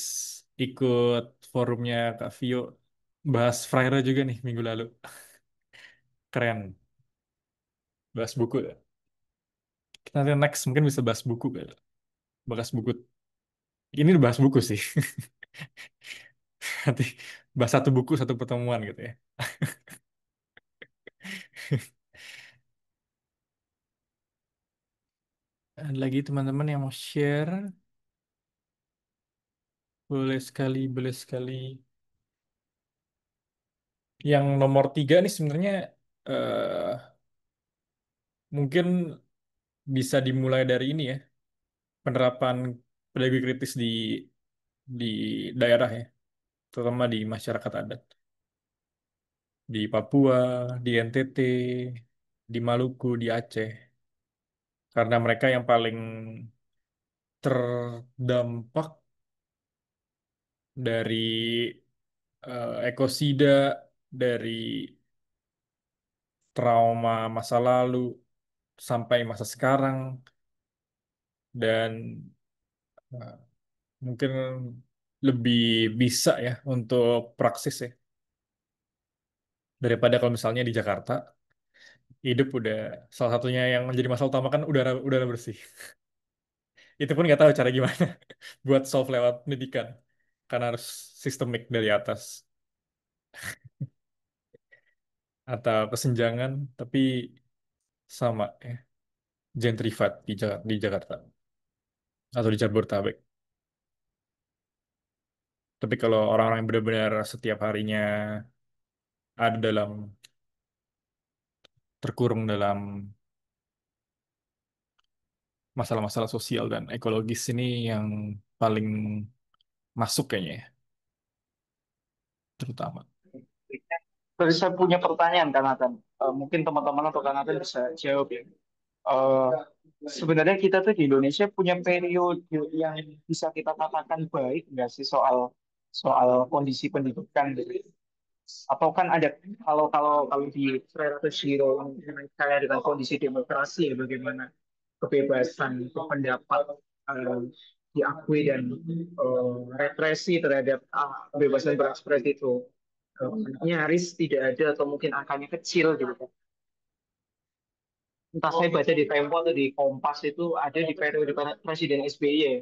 ikut forumnya Kak Vio. Bahas Freire juga nih minggu lalu. Keren. Bahas buku. Kita nanti next mungkin bisa bahas buku. Bahas buku. Ini bahas buku sih. Nanti bahas satu buku satu pertemuan gitu ya. Ada lagi teman-teman yang mau share, boleh sekali, boleh sekali. Yang nomor tiga nih sebenarnya eh, mungkin bisa dimulai dari ini ya, penerapan pedagogi kritis di daerah ya, terutama di masyarakat adat, di Papua, di NTT, di Maluku, di Aceh, karena mereka yang paling terdampak dari ekosida, dari trauma masa lalu sampai masa sekarang, dan eh, mungkin lebih bisa ya untuk praksis ya daripada kalau misalnya di Jakarta hidup udah salah satunya yang menjadi masalah utama kan udara udara bersih. Itu pun nggak tahu cara gimana buat solve lewat pendidikan karena harus sistemik dari atas atau kesenjangan, tapi sama ya gentrified di Jakarta atau di Jabodetabek. Tapi kalau orang-orang yang benar-benar setiap harinya ada terkurung dalam masalah-masalah sosial dan ekologis ini yang paling masuk kayaknya ya, terutama. Terus saya punya pertanyaan Kang Nathan. Mungkin teman-teman atau Kang Nathan bisa jawab ya. Eh, Sebenarnya kita tuh di Indonesia punya periode yang bisa kita katakan baik nggak sih soal soal kondisi pendidikan gitu. Atau kan ada kalau di Freire Shiro yang kaya dengan kondisi demokrasi ya bagaimana kebebasan berpendapat eh, diakui dan represi terhadap kebebasan berekspresi itu nyaris tidak ada atau mungkin angkanya kecil gitu kan. Entah saya baca di Tempo atau di Kompas itu ada di periode Presiden SBY ya.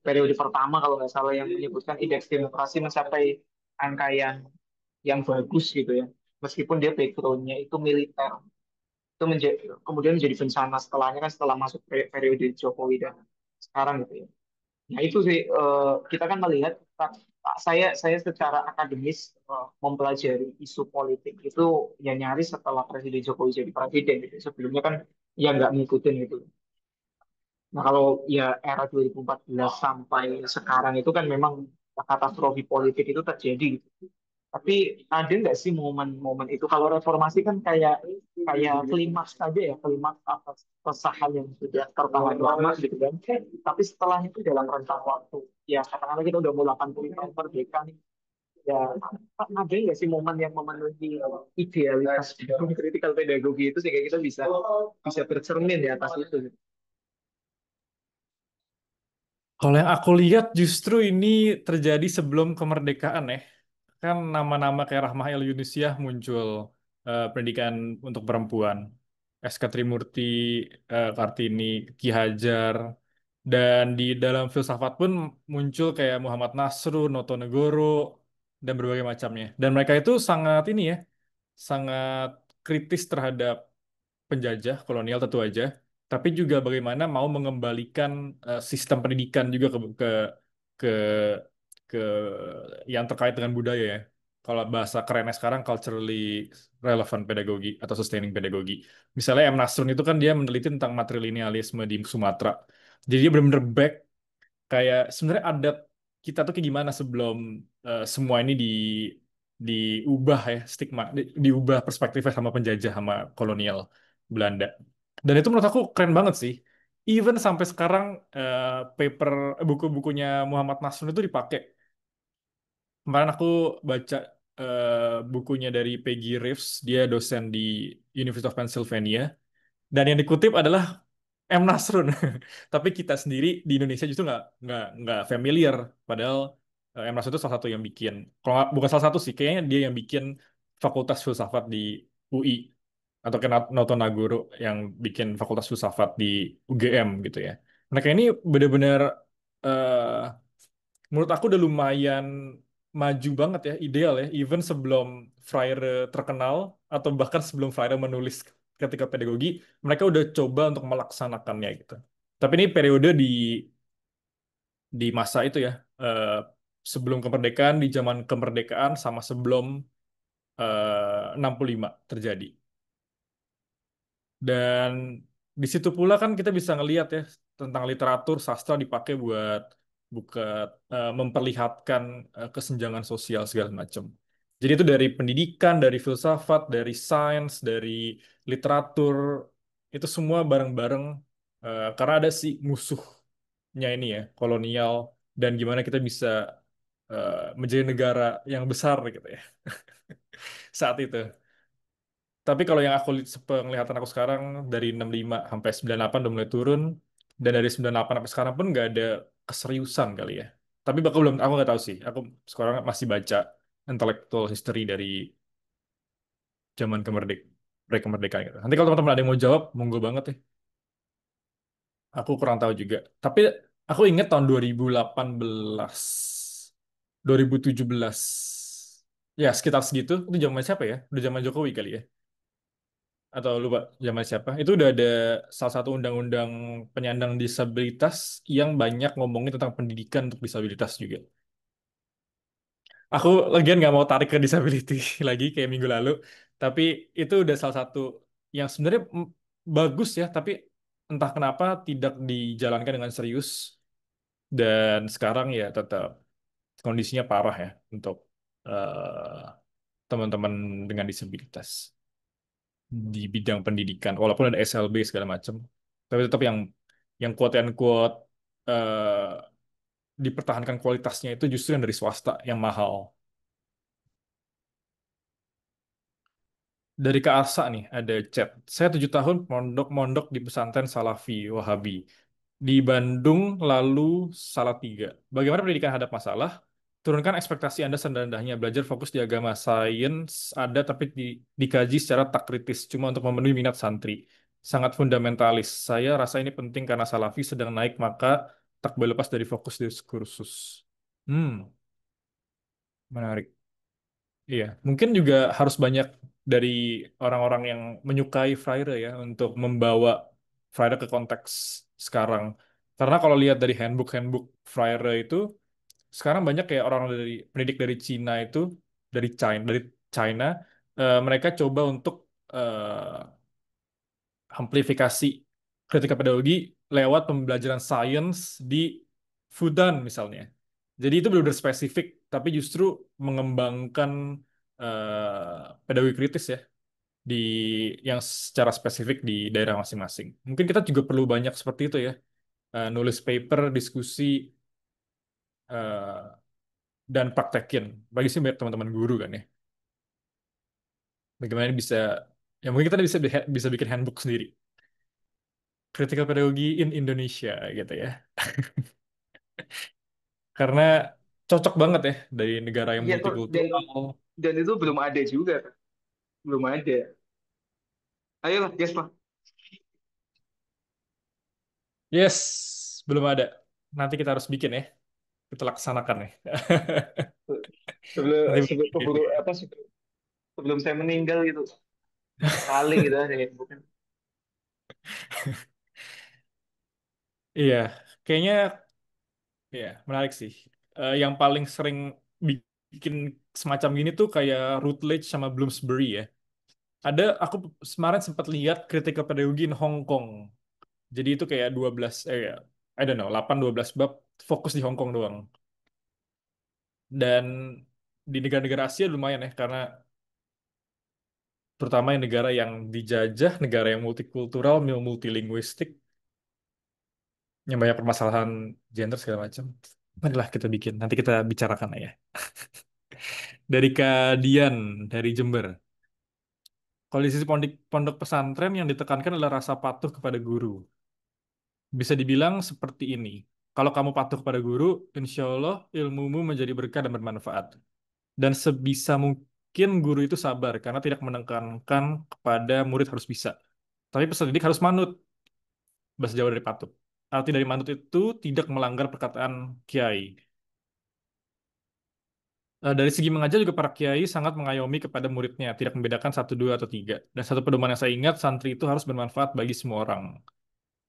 Periode pertama kalau nggak salah yang menyebutkan indeks demokrasi mencapai angka yang bagus gitu ya. Meskipun dia backgroundnya itu militer. Itu kemudian menjadi bencana setelahnya kan setelah masuk periode Jokowi dan sekarang gitu ya. Nah itu sih kita kan melihat saya secara akademis mempelajari isu politik itu ya nyaris setelah Presiden Jokowi jadi presiden gitu. Sebelumnya kan ya nggak ngikutin gitu. Nah kalau ya era 2014 sampai sekarang itu kan memang katastrofi politik itu terjadi gitu. Tapi ada nggak sih momen-momen itu? Kalau reformasi kan kayak kayak klimaks aja ya, klimaks atas kesahan yang sudah tertahan lama gitu kan. Tapi setelah itu dalam rentang waktu, ya katakanlah kita udah mau 80 tahun merdeka nih, ya ada nggak sih momen yang memenuhi idealitas dalam critical pedagogi itu sehingga kita bisa bisa bercermin di atas itu. Gitu. Kalau yang aku lihat justru ini terjadi sebelum kemerdekaan ya. Kan nama-nama kayak Rahma El Yunusiyah muncul, pendidikan untuk perempuan. SK Trimurti, Kartini, Ki Hajar, dan di dalam filsafat pun muncul kayak Muhammad Nasrun, Notonegoro, dan berbagai macamnya. Dan mereka itu sangat ini ya, sangat kritis terhadap penjajah kolonial tentu aja, tapi juga bagaimana mau mengembalikan sistem pendidikan juga ke ke yang terkait dengan budaya ya. Kalau bahasa kerennya sekarang culturally relevant pedagogi atau sustaining pedagogi. Misalnya M. Nasrun itu kan dia meneliti tentang matrilinealisme di Sumatera. Jadi dia benar-benar back kayak sebenarnya adat kita tuh kayak gimana sebelum semua ini diubah ya stigma diubah perspektifnya sama penjajah sama kolonial Belanda. Dan itu menurut aku keren banget sih. Even sampai sekarang eh, paper buku-bukunya Muhammad Nasrun itu dipakai. Kemarin aku baca bukunya dari Peggy Reeves, dia dosen di University of Pennsylvania. Dan yang dikutip adalah M. Nasrun. Tapi kita sendiri di Indonesia justru nggak familiar. Padahal M. Nasrun itu salah satu yang bikin, kalau bukan salah satu sih, kayaknya dia yang bikin Fakultas Filsafat di UI atau kan Noto Nagoro yang bikin Fakultas Filsafat di UGM gitu ya. Mereka ini benar-benar menurut aku udah lumayan maju banget ya, ideal ya, even sebelum Freire terkenal atau bahkan sebelum Freire menulis ketika pedagogi, mereka udah coba untuk melaksanakannya gitu. Tapi ini periode di masa itu ya, eh, sebelum kemerdekaan, di zaman kemerdekaan sama sebelum 65 terjadi. Dan di situ pula kan kita bisa ngelihat ya tentang literatur sastra dipakai buat memperlihatkan kesenjangan sosial segala macam. Jadi itu dari pendidikan, dari filsafat, dari sains, dari literatur itu semua bareng-bareng karena ada si musuhnya ini ya kolonial dan gimana kita bisa menjadi negara yang besar gitu ya saat itu. Tapi kalau yang penglihatan aku sekarang dari 65 sampai 98 udah mulai turun dan dari 98 sampai sekarang pun nggak ada keseriusan kali ya. Tapi aku nggak tahu sih. Aku sekarang masih baca intellectual history dari zaman kemerdekaan gitu. Nanti kalau teman-teman ada yang mau jawab, monggo banget ya. Aku kurang tahu juga. Tapi aku ingat tahun 2018, 2017. Ya, sekitar segitu. Itu zaman siapa ya? Udah zaman Jokowi kali ya? Atau lupa zaman siapa itu udah ada salah satu undang-undang penyandang disabilitas yang banyak ngomongin tentang pendidikan untuk disabilitas juga. Aku lagian nggak mau tarik ke disability lagi kayak minggu lalu, tapi itu udah salah satu yang sebenarnya bagus ya, tapi entah kenapa tidak dijalankan dengan serius dan sekarang ya tetap kondisinya parah ya untuk eh, teman-teman dengan disabilitas di bidang pendidikan walaupun ada SLB segala macam tapi tetap yang quote and quote dipertahankan kualitasnya itu justru yang dari swasta yang mahal. Dari Kak Arsa nih ada chat, saya 7 tahun mondok di pesantren Salafi Wahabi di Bandung lalu Salatiga. Bagaimana pendidikan hadap masalah? Turunkan ekspektasi Anda serendah-rendahnya. Belajar fokus di agama. Sains ada tapi dikaji secara tak kritis. Cuma untuk memenuhi minat santri. Sangat fundamentalis. Saya rasa ini penting karena Salafi sedang naik maka tak boleh lepas dari fokus diskursus. Menarik. Iya, mungkin juga harus banyak dari orang-orang yang menyukai Freire ya untuk membawa Freire ke konteks sekarang. Karena kalau lihat dari handbook-handbook Freire itu sekarang banyak kayak orang dari pendidik dari Cina itu dari China mereka coba untuk amplifikasi kritika pedagogi lewat pembelajaran sains di Fudan misalnya. Jadi itu benar-benar spesifik tapi justru mengembangkan pedagogi kritis ya di yang secara spesifik di daerah masing-masing. Mungkin kita juga perlu banyak seperti itu ya. Nulis paper, diskusi eh, dan praktekin. Bagi sih banyak teman-teman guru kan ya. Bagaimana ini bisa ya mungkin kita bisa bikin handbook sendiri. Critical Pedagogy in Indonesia gitu ya. Karena cocok banget ya dari negara yang Iya kok, multikultural. dan itu belum ada juga kan, belum ada. Ayolah, yes Pak. Yes, belum ada. Nanti kita harus bikin ya. Kita laksanakan ya. Sebelum Nanti sebelum bikin. keburu apa sebelum saya meninggal gitu. sekali gitu aja ya, bukan. Iya, kayaknya ya menarik sih. Yang paling sering bikin semacam gini tuh kayak Routledge sama Bloomsbury ya. Ada aku kemarin sempat lihat critical pedagogy in Hong Kong. Jadi itu kayak 12 ya, I don't know, 8-12 bab fokus di Hong Kong doang. Dan di negara-negara Asia lumayan ya karena terutama yang negara yang dijajah, negara yang multikultural, multilinguistik, yang banyak permasalahan gender segala macam. Marilah kita bikin, nanti kita bicarakan lah ya. Dari Kak Dian, dari Jember. Kalau di sisi pondok, pondok pesantren yang ditekankan adalah rasa patuh kepada guru. Bisa dibilang seperti ini. Kalau kamu patuh kepada guru, insya Allah ilmumu menjadi berkah dan bermanfaat. Dan sebisa mungkin guru itu sabar karena tidak menekankan kepada murid harus bisa. Tapi peserta didik harus manut, bahasa Jawa dari patuh. Arti dari manut itu tidak melanggar perkataan kiai. Dari segi mengajar juga para kiai sangat mengayomi kepada muridnya, tidak membedakan satu, dua, atau tiga. Dan satu pedoman yang saya ingat, santri itu harus bermanfaat bagi semua orang.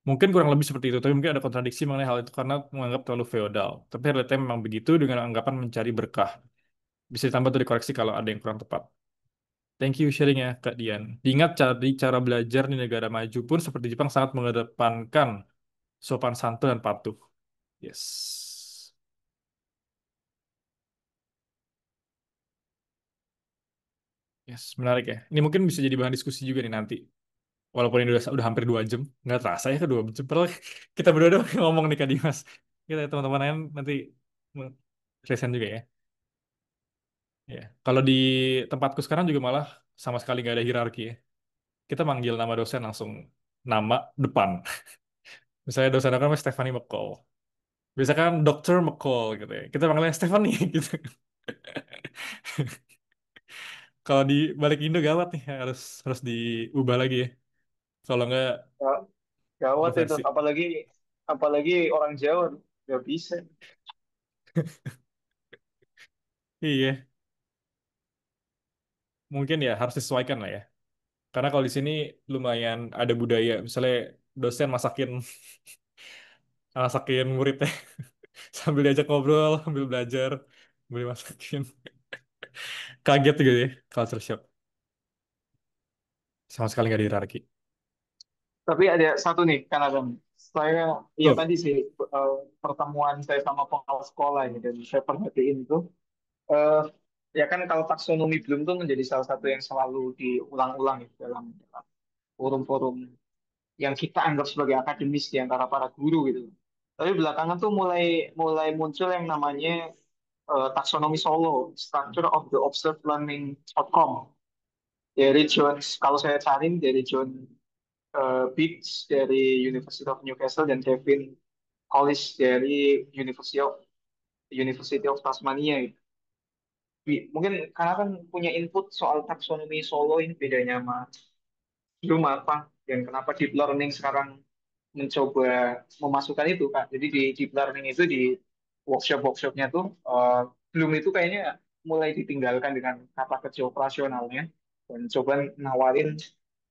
Mungkin kurang lebih seperti itu, tapi mungkin ada kontradiksi mengenai hal itu karena menganggap terlalu feodal. Tapi realitanya memang begitu dengan anggapan mencari berkah. Bisa ditambah atau dikoreksi kalau ada yang kurang tepat. Thank you sharing ya, Kak Dian. Diingat cara belajar di negara maju pun seperti Jepang sangat mengedepankan sopan santun dan patuh. Yes. Yes, menarik ya. Ini mungkin bisa jadi bahan diskusi juga nih nanti. Walaupun ini udah hampir 2 jam, nggak terasa ya ke 2 jam. Padahal kita berdua doang yang ngomong nih Kak Dimas. Kita teman-teman lain nanti present juga ya. Ya. Kalau di tempatku sekarang juga malah sama sekali nggak ada hierarki ya. Kita manggil nama dosen langsung nama depan. Misalnya dosen aku namanya Stephanie McCall. Biasa kan Dr. McCall gitu ya. Kita panggilnya Stephanie gitu. Kalau di balik Indo gawat nih, harus harus diubah lagi ya. Kalau nggak Ya, gawat itu, kontroversi. apalagi apalagi orang Jawa nggak bisa. Iya, mungkin ya harus disesuaikan lah ya. Karena kalau di sini lumayan ada budaya, misalnya dosen masakin masakin muridnya sambil diajak ngobrol, sambil belajar, sambil masakin. Kaget gitu ya, culture shock. Sama sekali nggak ada hierarki. Tapi ada satu nih, kan Adam. Saya, ya Oh, tadi sih eh, pertemuan saya sama pengawas sekolah ini dan saya perhatiin itu, eh, ya kan kalau taksonomi belum tuh menjadi salah satu yang selalu diulang-ulang ya, dalam forum-forum yang kita anggap sebagai akademis di antara para guru gitu. Tapi belakangan tuh mulai mulai muncul yang namanya taksonomi Solo, Structure of the Observed Learning Outcome, dari John, kalau saya cari dari John Beach dari University of Newcastle dan Kevin Hollis dari University of Tasmania gitu. Mungkin karena kan punya input soal taksonomi Solo ini bedanya sama belum apa, dan kenapa deep learning sekarang mencoba memasukkan itu Kak. Jadi di deep learning itu di workshopnya tuh belum itu kayaknya mulai ditinggalkan dengan kata kerja operasionalnya dan coba nawarin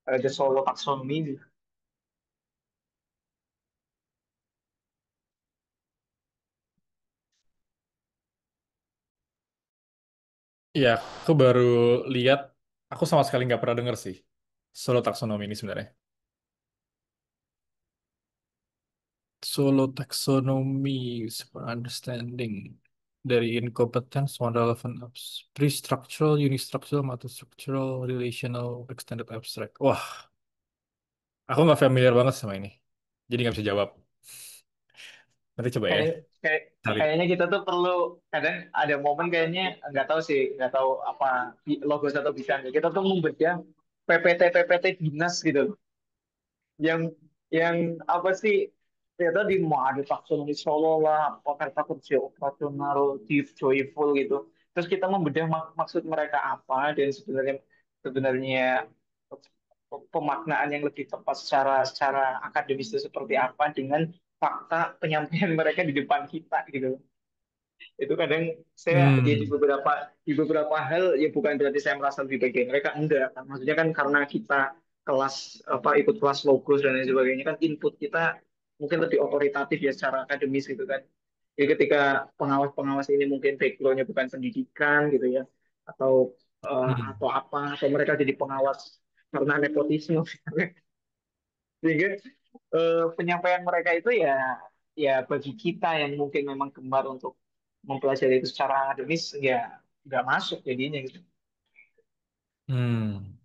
the solo taxonomy. iya, aku baru lihat, aku sama sekali nggak pernah denger sih solo taksonomi ini sebenarnya. Solo taxonomy, for understanding dari incompetence, one relevant pre-structural, unistructural, multistructural, relational, extended abstract. Wah, aku nggak familiar banget sama ini, jadi nggak bisa jawab. Nanti coba ya Kayak, kayak cari. kayaknya kita tuh perlu, kadang ada momen kayaknya nggak tahu sih, nggak tahu apa logos atau bisa nggak, kita tuh membedah PPT dinas gitu loh. Yang apa sih, ya tadi mau ada taksonomi Solo lah, apa kata kerja operasional, chief joyful gitu. Terus kita membedah maksud mereka apa, dan sebenarnya sebenarnya pemaknaan yang lebih tepat secara secara akademis itu seperti apa dengan fakta penyampaian mereka di depan kita gitu. Itu kadang saya ya Hmm. di beberapa hal ya bukan berarti saya merasa lebih baik dari mereka, enggak. Maksudnya kan karena kita kelas apa ikut kelas logos dan lain sebagainya kan input kita mungkin lebih otoritatif ya secara akademis gitu kan. Jadi ketika pengawas-pengawas ini mungkin backgroundnya bukan pendidikan gitu ya, atau Hmm. atau apa, atau mereka jadi pengawas karena nepotisme, sehingga penyampaian mereka itu ya ya bagi kita yang mungkin memang gemar untuk mempelajari itu secara akademis ya nggak masuk jadinya gitu. Hmm.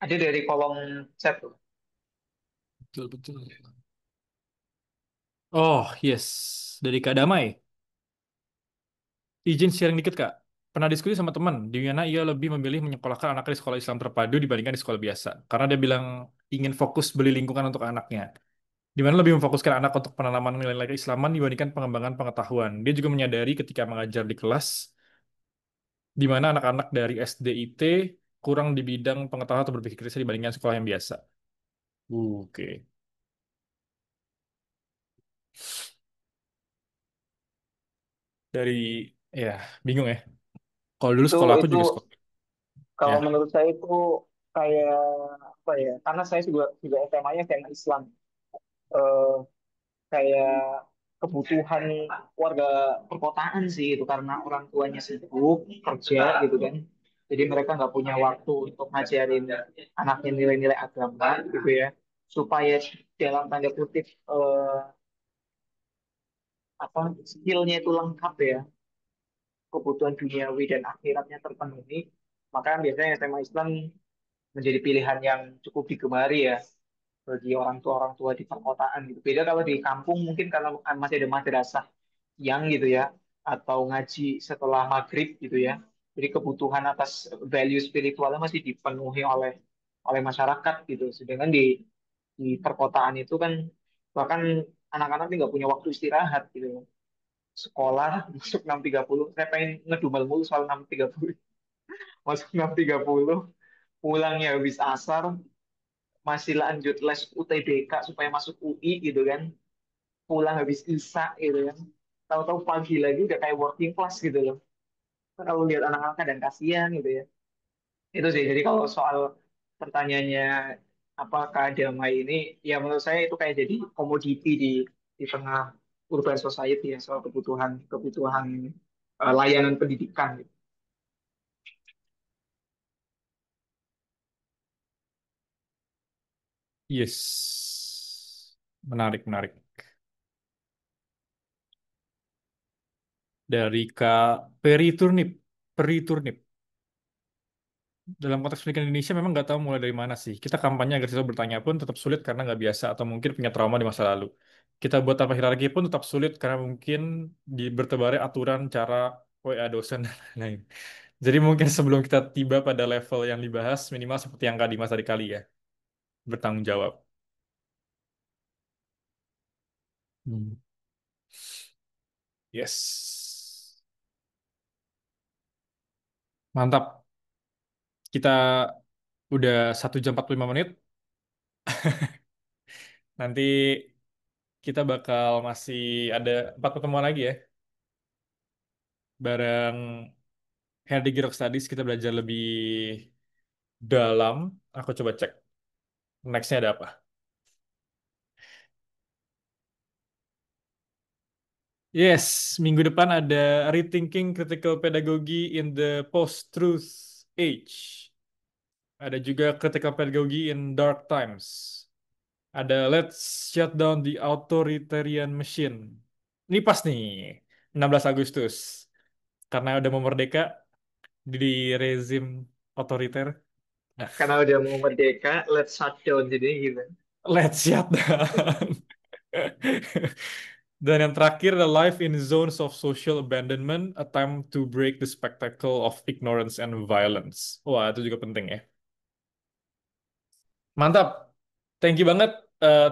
Ada dari kolom chat tuh. Betul, betul. Oh, yes. Dari Kak Damai. Izin sharing dikit, Kak. Pernah diskusi sama teman, di mana ia lebih memilih menyekolahkan anaknya di sekolah Islam terpadu dibandingkan di sekolah biasa. Karena dia bilang ingin fokus beli lingkungan untuk anaknya. Di mana lebih memfokuskan anak untuk penanaman nilai-nilai keislaman dibandingkan pengembangan pengetahuan. Dia juga menyadari ketika mengajar di kelas, di mana anak-anak dari SDIT kurang di bidang pengetahuan atau berpikir kritis dibandingkan sekolah yang biasa. Oke. Dari, ya, bingung ya. Kalau dulu itu sekolah aku itu juga sekolah. kalau Ya. menurut saya itu kayak apa ya, karena saya juga juga SMA-nya SMA Islam. Eh, Kayak kebutuhan warga perkotaan sih itu karena orang tuanya sibuk kerja gitu kan, jadi mereka nggak punya waktu untuk ngajarin anaknya nilai-nilai agama gitu ya, supaya dalam tanda kutip apa skillnya itu lengkap ya, kebutuhan duniawi dan akhiratnya terpenuhi, maka biasanya SMA Islam menjadi pilihan yang cukup digemari ya bagi orang tua di perkotaan gitu. Beda kalau di kampung mungkin karena masih ada madrasah yang gitu ya, atau ngaji setelah maghrib gitu ya. Jadi kebutuhan atas value spiritualnya masih dipenuhi oleh oleh masyarakat gitu. Sedangkan di perkotaan itu kan bahkan anak-anak ini nggak punya waktu istirahat gitu. Sekolah masuk 6.30, saya pengen ngedumel mulu soal 6.30. Masuk 6.30, pulangnya habis asar, masih lanjut les UTBK supaya masuk UI gitu kan, pulang habis isya gitu kan, tahu-tahu pagi lagi udah kayak working class gitu loh. Kalau lihat anak-anak dan kasihan gitu ya, itu sih. Jadi kalau soal pertanyaannya apakah damai ini, ya menurut saya itu kayak jadi komoditi di tengah urban society ya, soal kebutuhan kebutuhan layanan pendidikan gitu. Yes. Menarik, menarik. Dari Kak Peri Turnip. Peri Turnip. Dalam konteks pendidikan Indonesia memang nggak tahu mulai dari mana sih. Kita kampanye agar siswa bertanya pun tetap sulit karena nggak biasa atau mungkin punya trauma di masa lalu. Kita buat tanpa hierarki pun tetap sulit karena mungkin di bertebarai aturan cara WA dosen dan lain-lain. Jadi mungkin sebelum kita tiba pada level yang dibahas, minimal seperti yang Kak Dimas tadi kali ya, bertanggung jawab. Hmm. Yes. Mantap. Kita udah 1 jam 45 menit. Nanti kita bakal masih ada 4 pertemuan lagi ya. Bareng Herdi Girok Studies kita belajar lebih dalam. Aku coba cek. Nextnya ada apa? Yes, minggu depan ada Rethinking Critical Pedagogy in the Post-Truth Age. Ada juga Critical Pedagogy in Dark Times. Ada Let's Shut Down the Authoritarian Machine. Ini pas nih, 16 Agustus. Karena udah mau merdeka di rezim otoriter. Nah, Karena udah mau merdeka, let's shut down jadi gitu. let's shut down. Dan yang terakhir, The Life in Zones of Social Abandonment, A Time to Break the Spectacle of Ignorance and Violence. Wah, itu juga penting ya. Mantap. Thank you banget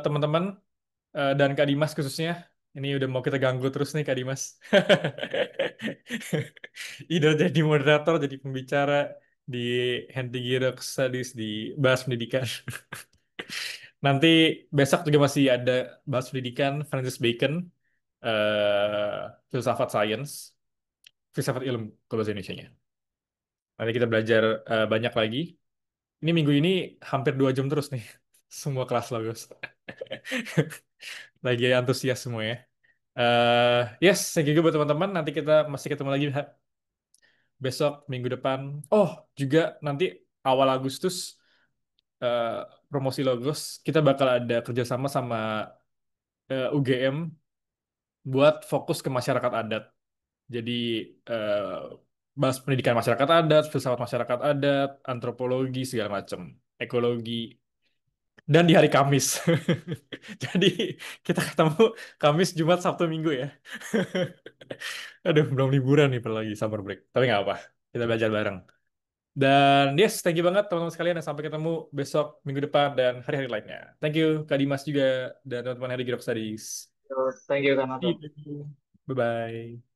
teman-teman. Dan Kak Dimas khususnya. Ini udah mau kita ganggu terus nih Kak Dimas. Udah jadi moderator, jadi pembicara di Handy Girox Studies di bahas pendidikan. Nanti besok juga masih ada bahas pendidikan Francis Bacon, filsafat sains. filsafat ilmu kalau bahasa Indonesianya. Nanti kita belajar banyak lagi. Ini minggu ini hampir 2 jam terus nih. Semua kelas Logos. Lagi antusias semua ya. Yes, thank you buat teman-teman. Nanti kita masih ketemu lagi besok, minggu depan. Oh, juga nanti awal Agustus eh, promosi Logos. Kita bakal ada kerjasama sama UGM buat fokus ke masyarakat adat. Jadi eh, bahas pendidikan masyarakat adat, filsafat masyarakat adat, antropologi segala macam, ekologi, dan di hari Kamis. Jadi kita ketemu Kamis, Jumat, Sabtu, Minggu ya. Aduh, belum liburan nih lagi summer break. Tapi nggak apa, kita belajar bareng. Dan yes, thank you banget teman-teman sekalian dan sampai ketemu besok, minggu depan, dan hari-hari lainnya. Thank you Kak Dimas juga dan teman-teman Hari Girok Studies. So, thank you, See Kanato. you. Bye-bye.